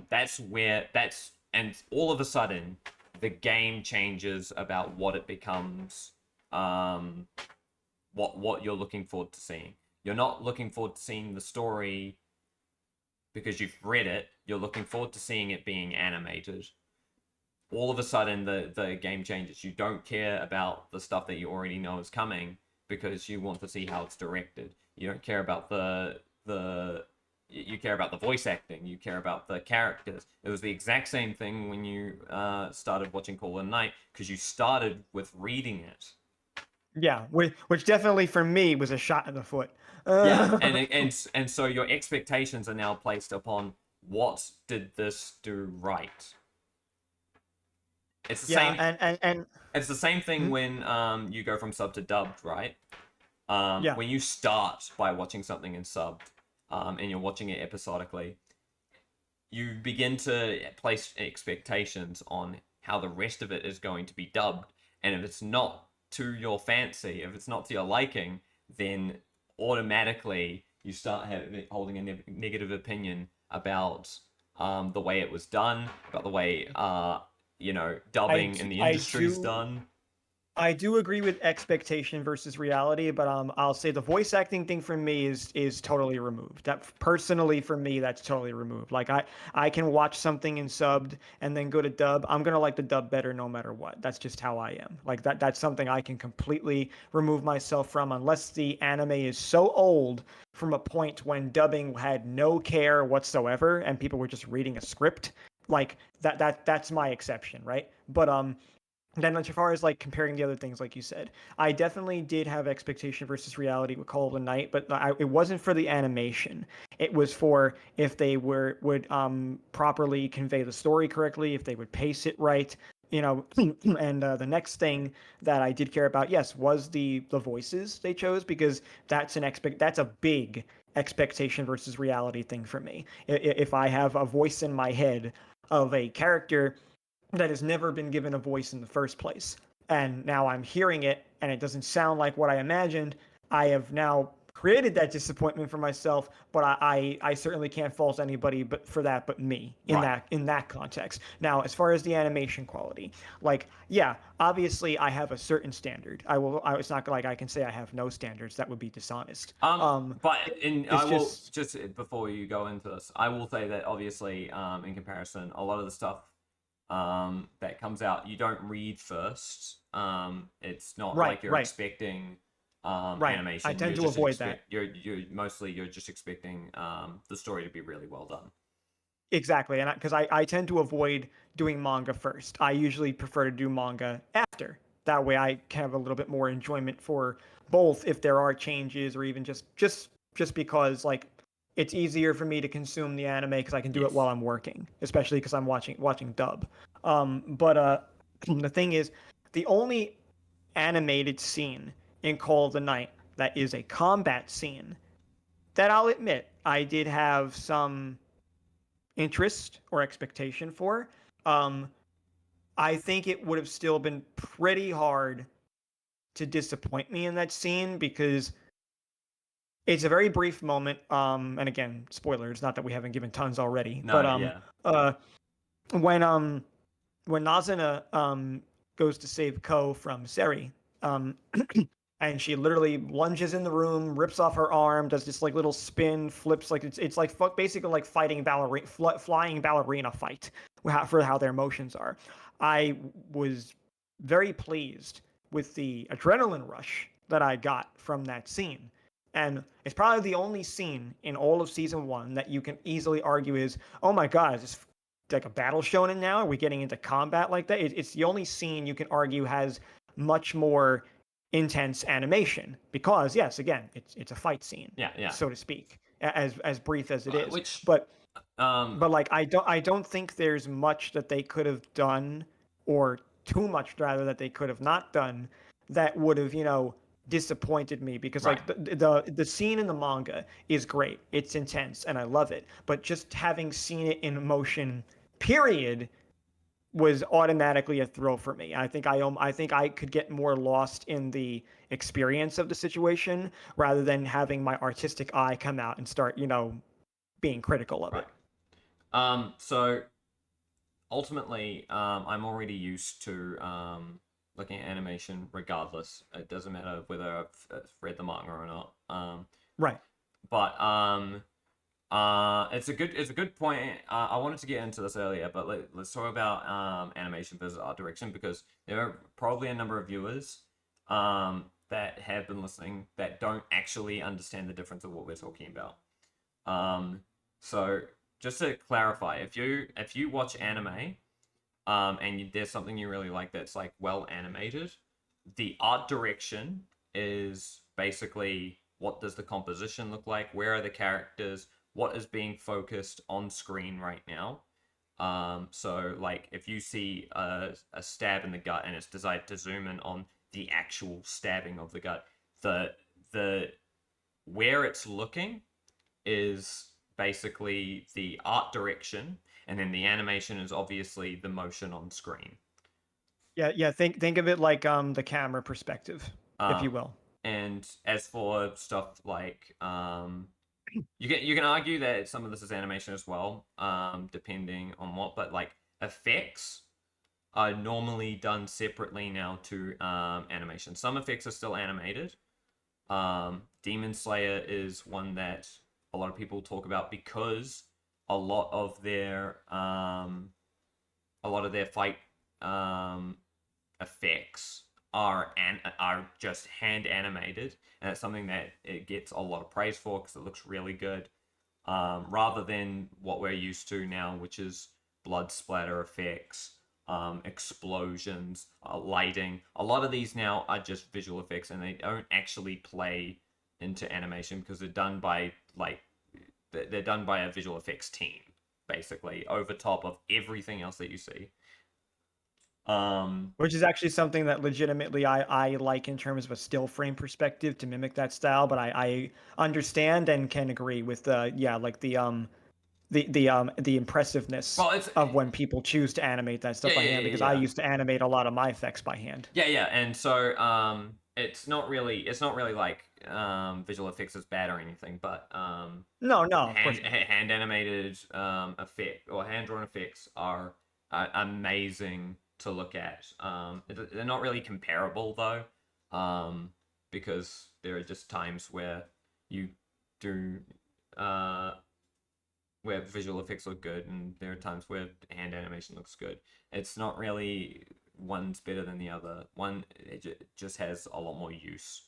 all of a sudden, the game changes about what it becomes, what you're looking forward to seeing. You're not looking forward to seeing the story because you've read it. You're looking forward to seeing it being animated. All of a sudden, the game changes. You don't care about the stuff that you already know is coming because you want to see how it's directed. You don't care about the you care about the voice acting. You care about the characters. It was the exact same thing when you started watching Call of Night, because you started with reading it. yeah, which definitely for me was a shot in the foot. Yeah, Uh, and so your expectations are now placed upon what did this do right. It's the yeah, same. and It's the same thing hmm? when you go from sub to dubbed, right? Yeah, When you start by watching something in subbed, and you're watching it episodically, you begin to place expectations on how the rest of it is going to be dubbed. And if it's not to your fancy, if it's not to your liking, then automatically you start holding a negative opinion about the way it was done, about the way dubbing in the I industry's do done. I do agree with expectation versus reality, but I'll say the voice acting thing for me is totally removed. That personally for me, that's totally removed. Like I can watch something in subbed and then go to dub. I'm gonna like the dub better no matter what. That's just how I am. Like that's something I can completely remove myself from, unless the anime is so old from a point when dubbing had no care whatsoever and people were just reading a script. Like that's my exception, right? But then as far as like comparing the other things, like you said, I definitely did have expectation versus reality with Call of the Night, but it wasn't for the animation. It was for if they would properly convey the story correctly, if they would pace it right, you know. And the next thing that I did care about, yes, was the voices they chose, because that's a big expectation versus reality thing for me. If I have a voice in my head of a character that has never been given a voice in the first place, and now I'm hearing it and it doesn't sound like what I imagined, I have now created that disappointment for myself. But I certainly can't fault anybody but for that but me in Right. that context. Now, as far as the animation quality, like, yeah, obviously I have a certain standard. It's not like I can say I have no standards. That would be dishonest. But I It's will just just before you go into this, I will say that obviously, in comparison, a lot of the stuff that comes out, you don't read first. It's not right, like you're right, expecting right. I animation. tend to avoid that. You're just expecting the story to be really well done. Exactly, and because I tend to avoid doing manga first. I usually prefer to do manga after. That way, I can have a little bit more enjoyment for both if there are changes, or even just because like it's easier for me to consume the anime because I can do it while Yes. I'm working, especially because I'm watching dub. But the thing is, the only animated scene in Call of the Night that is a combat scene, that I'll admit I did have some interest or expectation for. Um, I think it would have still been pretty hard to disappoint me in that scene, because it's a very brief moment. And again, spoilers. Not that we haven't given tons already, but No. Yeah. uh, when when Nazuna goes to save Ko from Seri, um, and she literally lunges in the room, rips off her arm, does this like little spin, flips like it's like basically like fighting ballerina, flying ballerina fight for how their motions are. I was very pleased with the adrenaline rush that I got from that scene. And it's probably the only scene in all of season one that you can easily argue is, oh my god, is this like a battle shonen now? Are we getting into combat like that? It's the only scene you can argue has much more intense animation because yes, again, it's a fight scene, Yeah. so to speak, as brief as it is. Which But um like I don't think there's much that they could have done, or too much rather that they could have not done, that would have disappointed me, because right. like the scene in the manga is great, it's intense, and I love it. But just having seen it in motion, period, was automatically a thrill for me. I think I could get more lost in the experience of the situation rather than having my artistic eye come out and start being critical of Right. it. So ultimately, I'm already used to looking at animation regardless. It doesn't matter whether I've read the manga or not. Right. But it's a good point. I wanted to get into this earlier, but let's talk about animation versus art direction, because there are probably a number of viewers that have been listening that don't actually understand the difference of what we're talking about. So just to clarify, if you watch anime, and there's something you really like that's like well animated, the art direction is basically what does the composition look like, where are the characters, what is being focused on screen right now. So like if you see a stab in the gut and it's designed to zoom in on the actual stabbing of the gut, the where it's looking is basically the art direction, and then the animation is obviously the motion on screen. Yeah. Think of it like the camera perspective, if Um, you will. and as for stuff like you can argue that some of this is animation as well, depending on what, but like effects are normally done separately now to animation. Some effects are still animated. Demon Slayer is one that a lot of people talk about because a lot of their fight um, effects are just hand animated, and it's something that it gets a lot of praise for because it looks really good. Rather than what we're used to now, which is blood splatter effects, explosions, lighting. A lot of these now are just visual effects, and they don't actually play into animation because they're done by a visual effects team, basically over top of everything else that you see. Um, Which is actually something that legitimately I like in terms of a still frame perspective to mimic that style, but I understand and can agree with like the impressiveness well, it's of when people choose to animate that yeah, stuff by yeah, hand, yeah, because I yeah. used to animate a lot of my effects by hand. Yeah, and so it's not really like visual effects is bad or anything, but No, of course not. hand animated effect or hand drawn effects are amazing to look at. They're not really comparable though, because there are just times where you do uh where visual effects look good, and there are times where hand animation looks good. It's not really one's better than the other. One just has a lot more use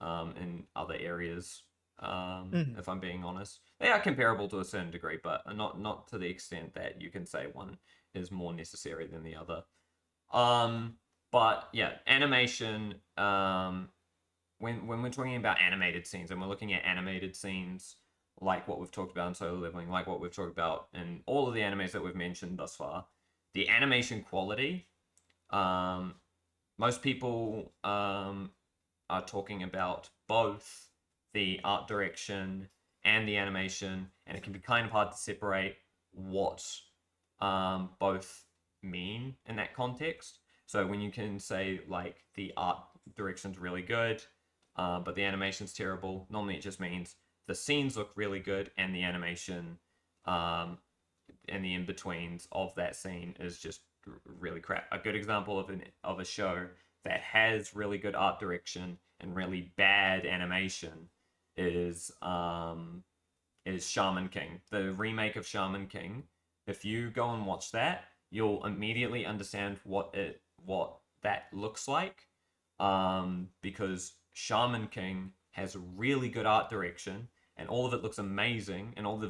in other areas. Mhm. If I'm being honest, they are comparable to a certain degree, but not to the extent that you can say one is more necessary than the other. Um, but yeah, animation. When we're talking about animated scenes and we're looking at animated scenes like what we've talked about in Solo Leveling, like what we've talked about in all of the animes that we've mentioned thus far, the animation quality, um, most people are talking about both the art direction and the animation, and it can be kind of hard to separate what both mean in that context. So when you can say like the art direction's really good, but the animation's terrible, normally it just means the scenes look really good and the animation um, and the in betweens of that scene is just really crap. A good example of a show that has really good art direction and really bad animation is Shaman King, the remake of Shaman King. If you go and watch that, you'll immediately understand what that looks like, because Shaman King has really good art direction, and all of it looks amazing, and all the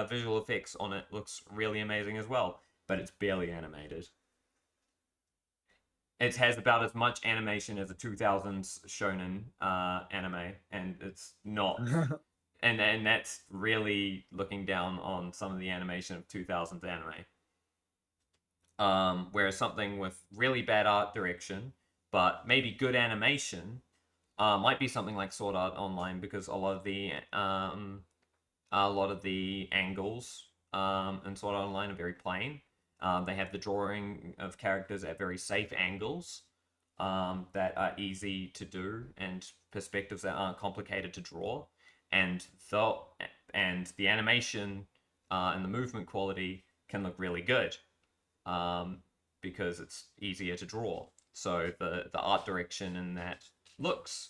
visual effects on it looks really amazing as well. But it's barely animated. It has about as much animation as a 2000s shonen anime, and it's not. And that's really looking down on some of the animation of 2000s anime. Whereas something with really bad art direction, but maybe good animation, might be something like Sword Art Online, because a lot of the angles in Sword Art Online are very plain. They have the drawing of characters at very safe angles that are easy to do, and perspectives that aren't complicated to draw, and the animation and the movement quality can look really good, because it's easier to draw. So the art direction in that looks,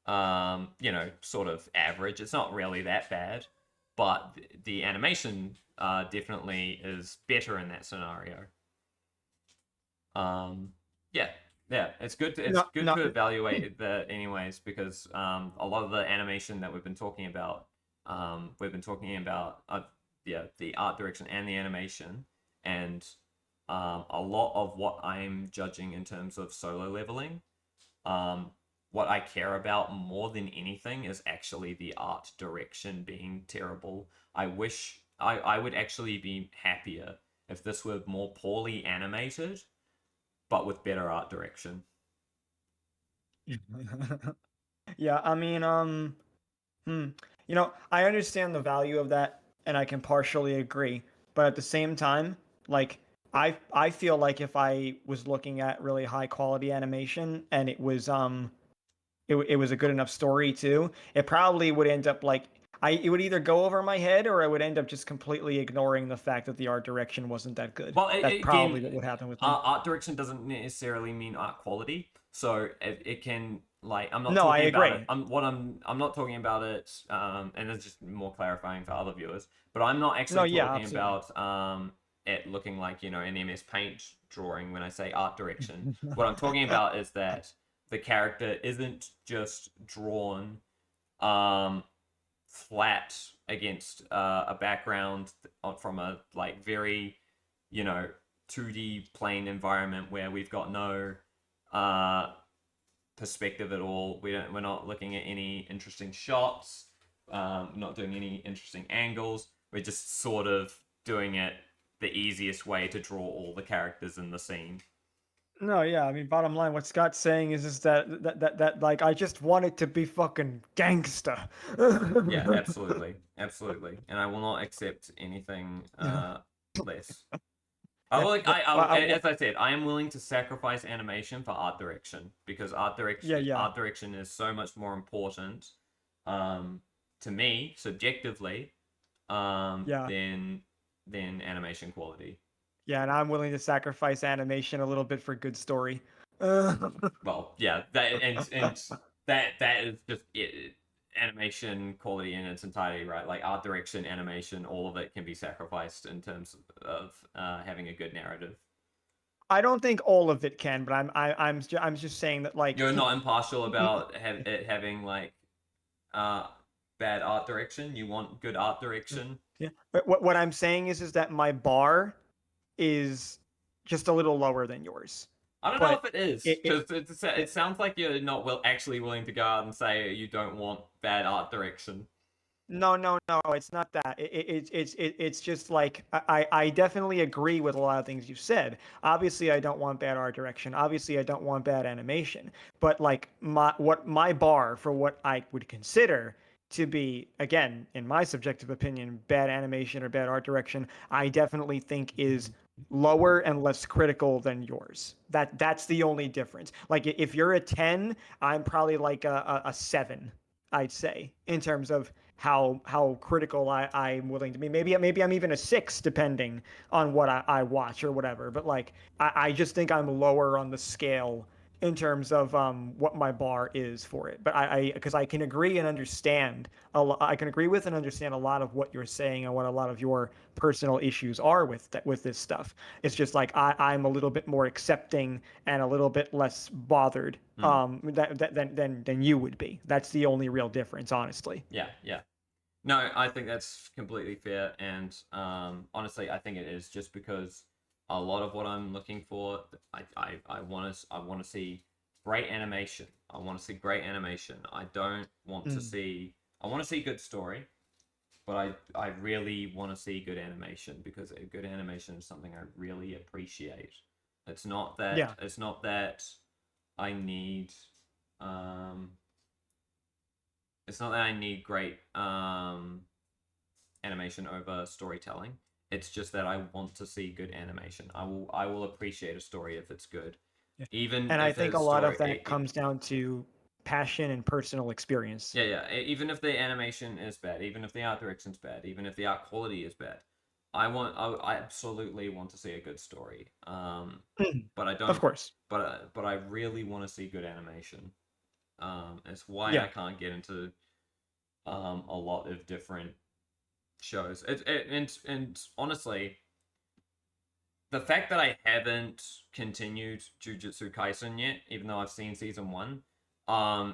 sort of average. It's not really that bad, but the animation definitely is better in that scenario. Yeah, yeah, it's good. It's No, good no. to evaluate that, anyways, because a lot of the animation that we've been talking about, the art direction and the animation, and a lot of what I'm judging in terms of solo leveling, what I care about more than anything is actually the art direction being terrible. I would actually be happier if this were more poorly animated, but with better art direction. Yeah, I mean, hmm. I understand the value of that, and I can partially agree. But at the same time, like I feel like if I was looking at really high quality animation and it was a good enough story too, it probably would end up like it would either go over my head or I would end up just completely ignoring the fact that the art direction wasn't that good. Well, That's again, probably what would happen with me. art direction doesn't necessarily mean art quality. So it can, like, I'm not No, I talking about it. agree. I'm not talking about it. And it's just more clarifying for other viewers. But I'm not No, actually yeah, talking absolutely. about it looking like, an MS Paint drawing when I say art direction. What I'm talking about is that the character isn't just drawn um flat against a background from a, like, very, you know 2D plain environment where we've got no uh perspective at all. We're not looking at any interesting shots. Not doing any interesting angles. We're just sort of doing it the easiest way to draw all the characters in the scene. No, yeah, I mean, bottom line, what Scott's saying is that like I just want it to be fucking gangsta. Yeah, absolutely, absolutely, and I will not accept anything less. I Yeah, will, well, as I said, I am willing to sacrifice animation for art direction, because yeah, yeah, art direction is so much more important, um, to me subjectively, yeah, than animation quality. yeah, and I'm willing to sacrifice animation a little bit for good story. Well, yeah, that is just it. Animation quality in its entirety, right? Like art direction, animation, all of it can be sacrificed in terms of having a good narrative. I don't think all of it can, but I'm just saying that like You're not impartial about it having, like, uh bad art direction. You want good art direction. yeah, but what I'm saying is that my bar is just a little lower than yours, I don't know but if it is, it, because it sounds like you're not actually willing to go out and say you don't want bad art direction. no, no, no, it's not that. It's just like I definitely agree with a lot of things you've said. Obviously, I don't want bad art direction. Obviously, I don't want bad animation. But like my bar for what I would consider to be, again, in my subjective opinion, bad animation or bad art direction, I definitely think is lower and less critical than yours. That's the only difference. Like if you're a 10, I'm probably like a 7, I'd say, in terms of how critical I'm willing to be. Maybe I'm even a 6 depending on what I watch or whatever. But like I just think I'm lower on the scale in terms of what my bar is for it. But because I can agree and understand I can agree with and understand a lot of what you're saying and what a lot of your personal issues are with this stuff. It's just like I'm a little bit more accepting and a little bit less bothered than you would be. That's the only real difference, honestly. Yeah, yeah. No, I think that's completely fair, and honestly, I think it is just because a lot of what I'm looking for, I want to see great animation. I want to see great animation. I don't want to Mm. see. I want to see good story, but I really want to see good animation because a good animation is something I really appreciate. It's not that Yeah. it's not that I need um it's not that I need great animation over storytelling. It's just that I want to see good animation. I will appreciate a story if it's good, Yeah. even And I if think the a lot of story. that comes down to passion and personal experience. Yeah, yeah. Even if the animation is bad, even if the art direction's bad, even if the art quality is bad, I absolutely want to see a good story. But I Of don't. course. But I really want to see good animation. It's why I Yeah. can't get into a lot of different shows. And honestly, the fact that I haven't continued Jujutsu Kaisen yet, even though I've seen season one,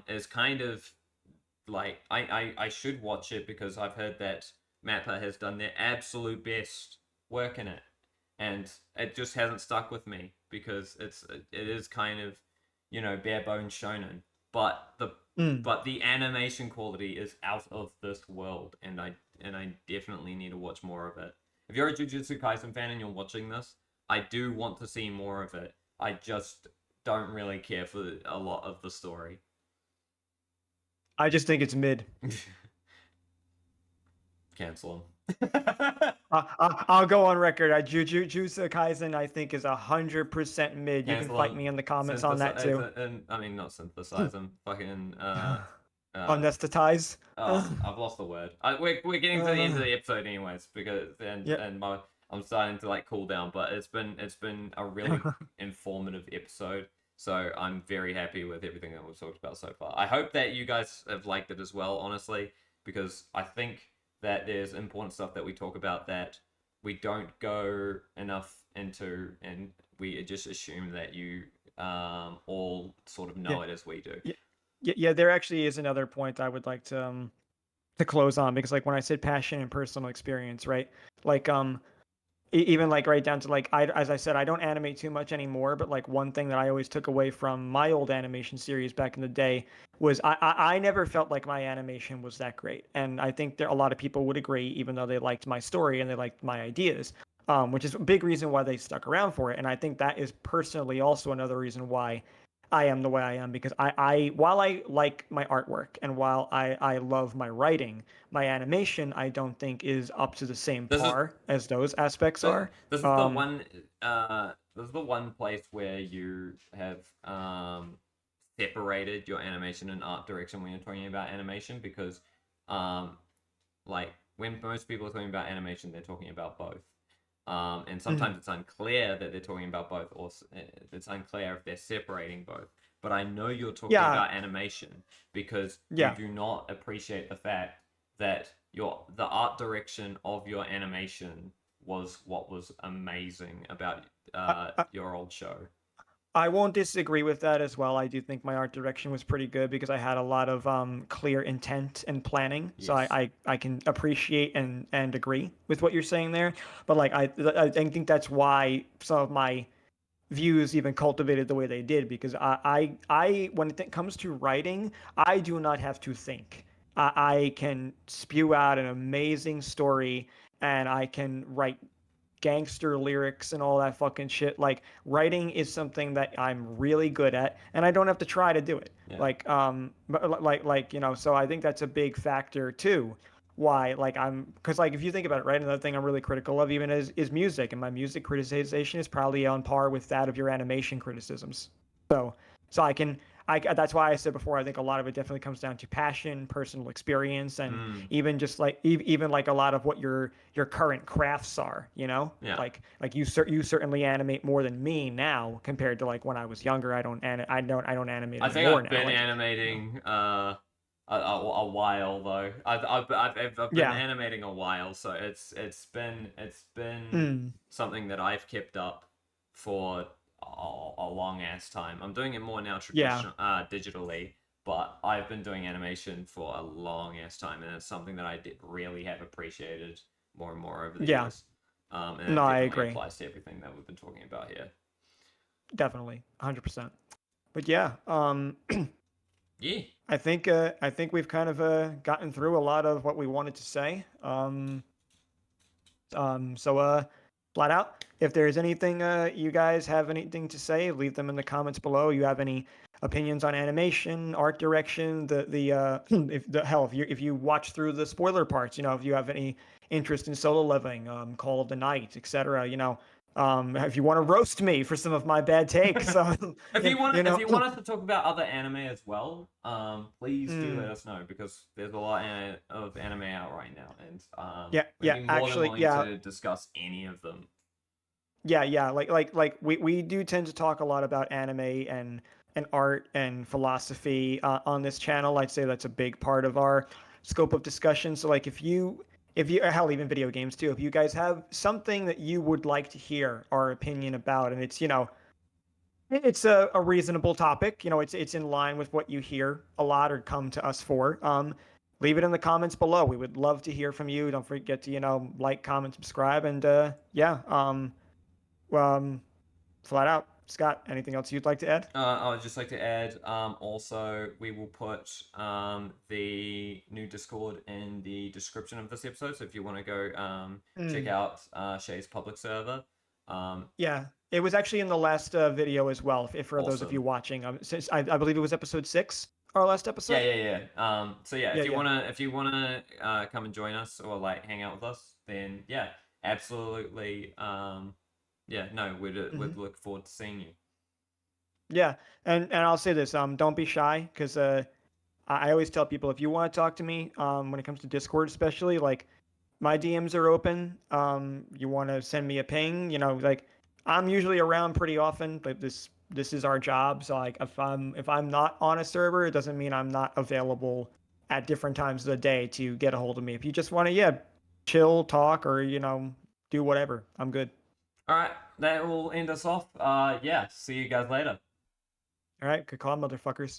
is kind of like I should watch it because I've heard that Mappa has done their absolute best work in it, and it just hasn't stuck with me because it is kind of bare bones shonen, but the Mm. but the animation quality is out of this world, and I definitely need to watch more of it. If you're a Jujutsu Kaisen fan and you're watching this, I do want to see more of it. I just don't really care for a lot of the story. I just think it's mid. Cancel him. I'll go on record. Jujutsu Kaisen, I think, is 100% mid. You can Cancel fight him. me in the comments on that Synthesize too. it, and I mean not synthesize him. Fucking uh. Anesthetize. Oh, I've lost the word. We're getting to the end of the episode anyways because Yeah. I'm starting to like cool down, but it's been a really informative episode. So I'm very happy with everything that we've talked about so far. I hope that you guys have liked it as well, honestly, because I think that there's important stuff that we talk about that we don't go enough into, and we just assume that you all sort of Yeah. know it as we do. Yeah. Yeah. There actually is another point I would like to close on because like when I said passion and personal experience, right? Like even like right down to like as I said, I don't animate too much anymore, but like one thing that I always took away from my old animation series back in the day was I never felt like my animation was that great, and I think there a lot of people would agree, even though they liked my story and they liked my ideas, which is a big reason why they stuck around for it, and I think that is personally also another reason why I am the way I am because I while I like my artwork and while I love my writing, my animation I don't think is up to the same This is par as those aspects So are. this is the Um, one. This is the one place where you have separated your animation and art direction when you're talking about animation because, um, like when most people are talking about animation, they're talking about both. And sometimes mhm. it's unclear that they're talking about both, or it's unclear if they're separating both. But I know you're talking Yeah, about animation because you yeah. do not appreciate the fact that the art direction of your animation was what was amazing about I, I, your old show. I won't disagree with that as well. I do think my art direction was pretty good because I had a lot of clear intent and planning. So Yes. I can appreciate and agree with what you're saying there. But like I think that's why some of my views even cultivated the way they did because I when it comes to writing, I do not have to think. I can spew out an amazing story and I can write gangster lyrics and all that fucking shit. Like writing is something that I'm really good at and I don't have to try to do it. Yeah. Like so I think that's a big factor too why like I'm because like if you think about it, right, another thing I'm really critical of even is music, and my music criticization is probably on par with that of your animation criticisms. So so that's why I said before, I think a lot of it definitely comes down to passion, personal experience, and Mm, even just like even like a lot of what your current crafts are, you know? yeah. Like you certainly animate more than me now compared to like when I was younger. I don't animate I think anymore I've now. been Like, you know. animating a while though. I've been Yeah. animating a while, so it's been Mm, something that I've kept up for a long ass time. I'm doing it more now yeah. traditional digitally, but I've been doing animation for a long ass time, and it's something that I did really have appreciated more and more over the Yeah. years. And No, that I definitely agree. applies to everything that we've been talking about here. Definitely. 100%. But yeah, Yeah. I think we've kind of gotten through a lot of what we wanted to say. So flat out, if there's anything you guys have anything to say, leave them in the comments below. You have any opinions on animation, art direction, the if the hell if you watch through the spoiler parts, you know, if you have any interest in solo living, Call of the Night, etc. You know, if you want to roast me for some of my bad takes, If you want us to talk about other anime as well, please do let mm, us know because there's a lot of anime out right now, and yeah, we'd yeah, be more than actually, willing yeah, to discuss any of them. yeah. Like we do tend to talk a lot about anime and art and philosophy on this channel. I'd say that's a big part of our scope of discussion. So like if you hell even video games too, if you guys have something that you would like to hear our opinion about, and it's, you know, it's a reasonable topic, you know, it's in line with what you hear a lot or come to us for, leave it in the comments below. We would love to hear from you. Don't forget to, you know, like, comment, subscribe, and yeah. Um, flat out, Scott, anything else you'd like to add? I would just like to add, also, we will put the new Discord in the description of this episode. So if you want to go check Mm, out Shay's public server, um, yeah, it was actually in the last video as well. If for those of you awesome. watching, since I believe it was episode 6, our last Yeah, episode. yeah, yeah. So yeah, Yeah, yeah. if you wanna come and join us or like hang out with us, then yeah, absolutely. Yeah, no, we'd Hmm. look forward to seeing you. Yeah, and I'll say this, don't be shy, because I always tell people, if you want to talk to me, when it comes to Discord especially, like, my DMs are open. You want to send me a ping, you know, like, I'm usually around pretty often, but this is our job. So like, if I'm not on a server, it doesn't mean I'm not available at different times of the day to get a hold of me. If you just want to, yeah, chill, talk, or, you know, do whatever, I'm good. All right, that will end us off. Yeah, see you guys later. All right, good call, motherfuckers.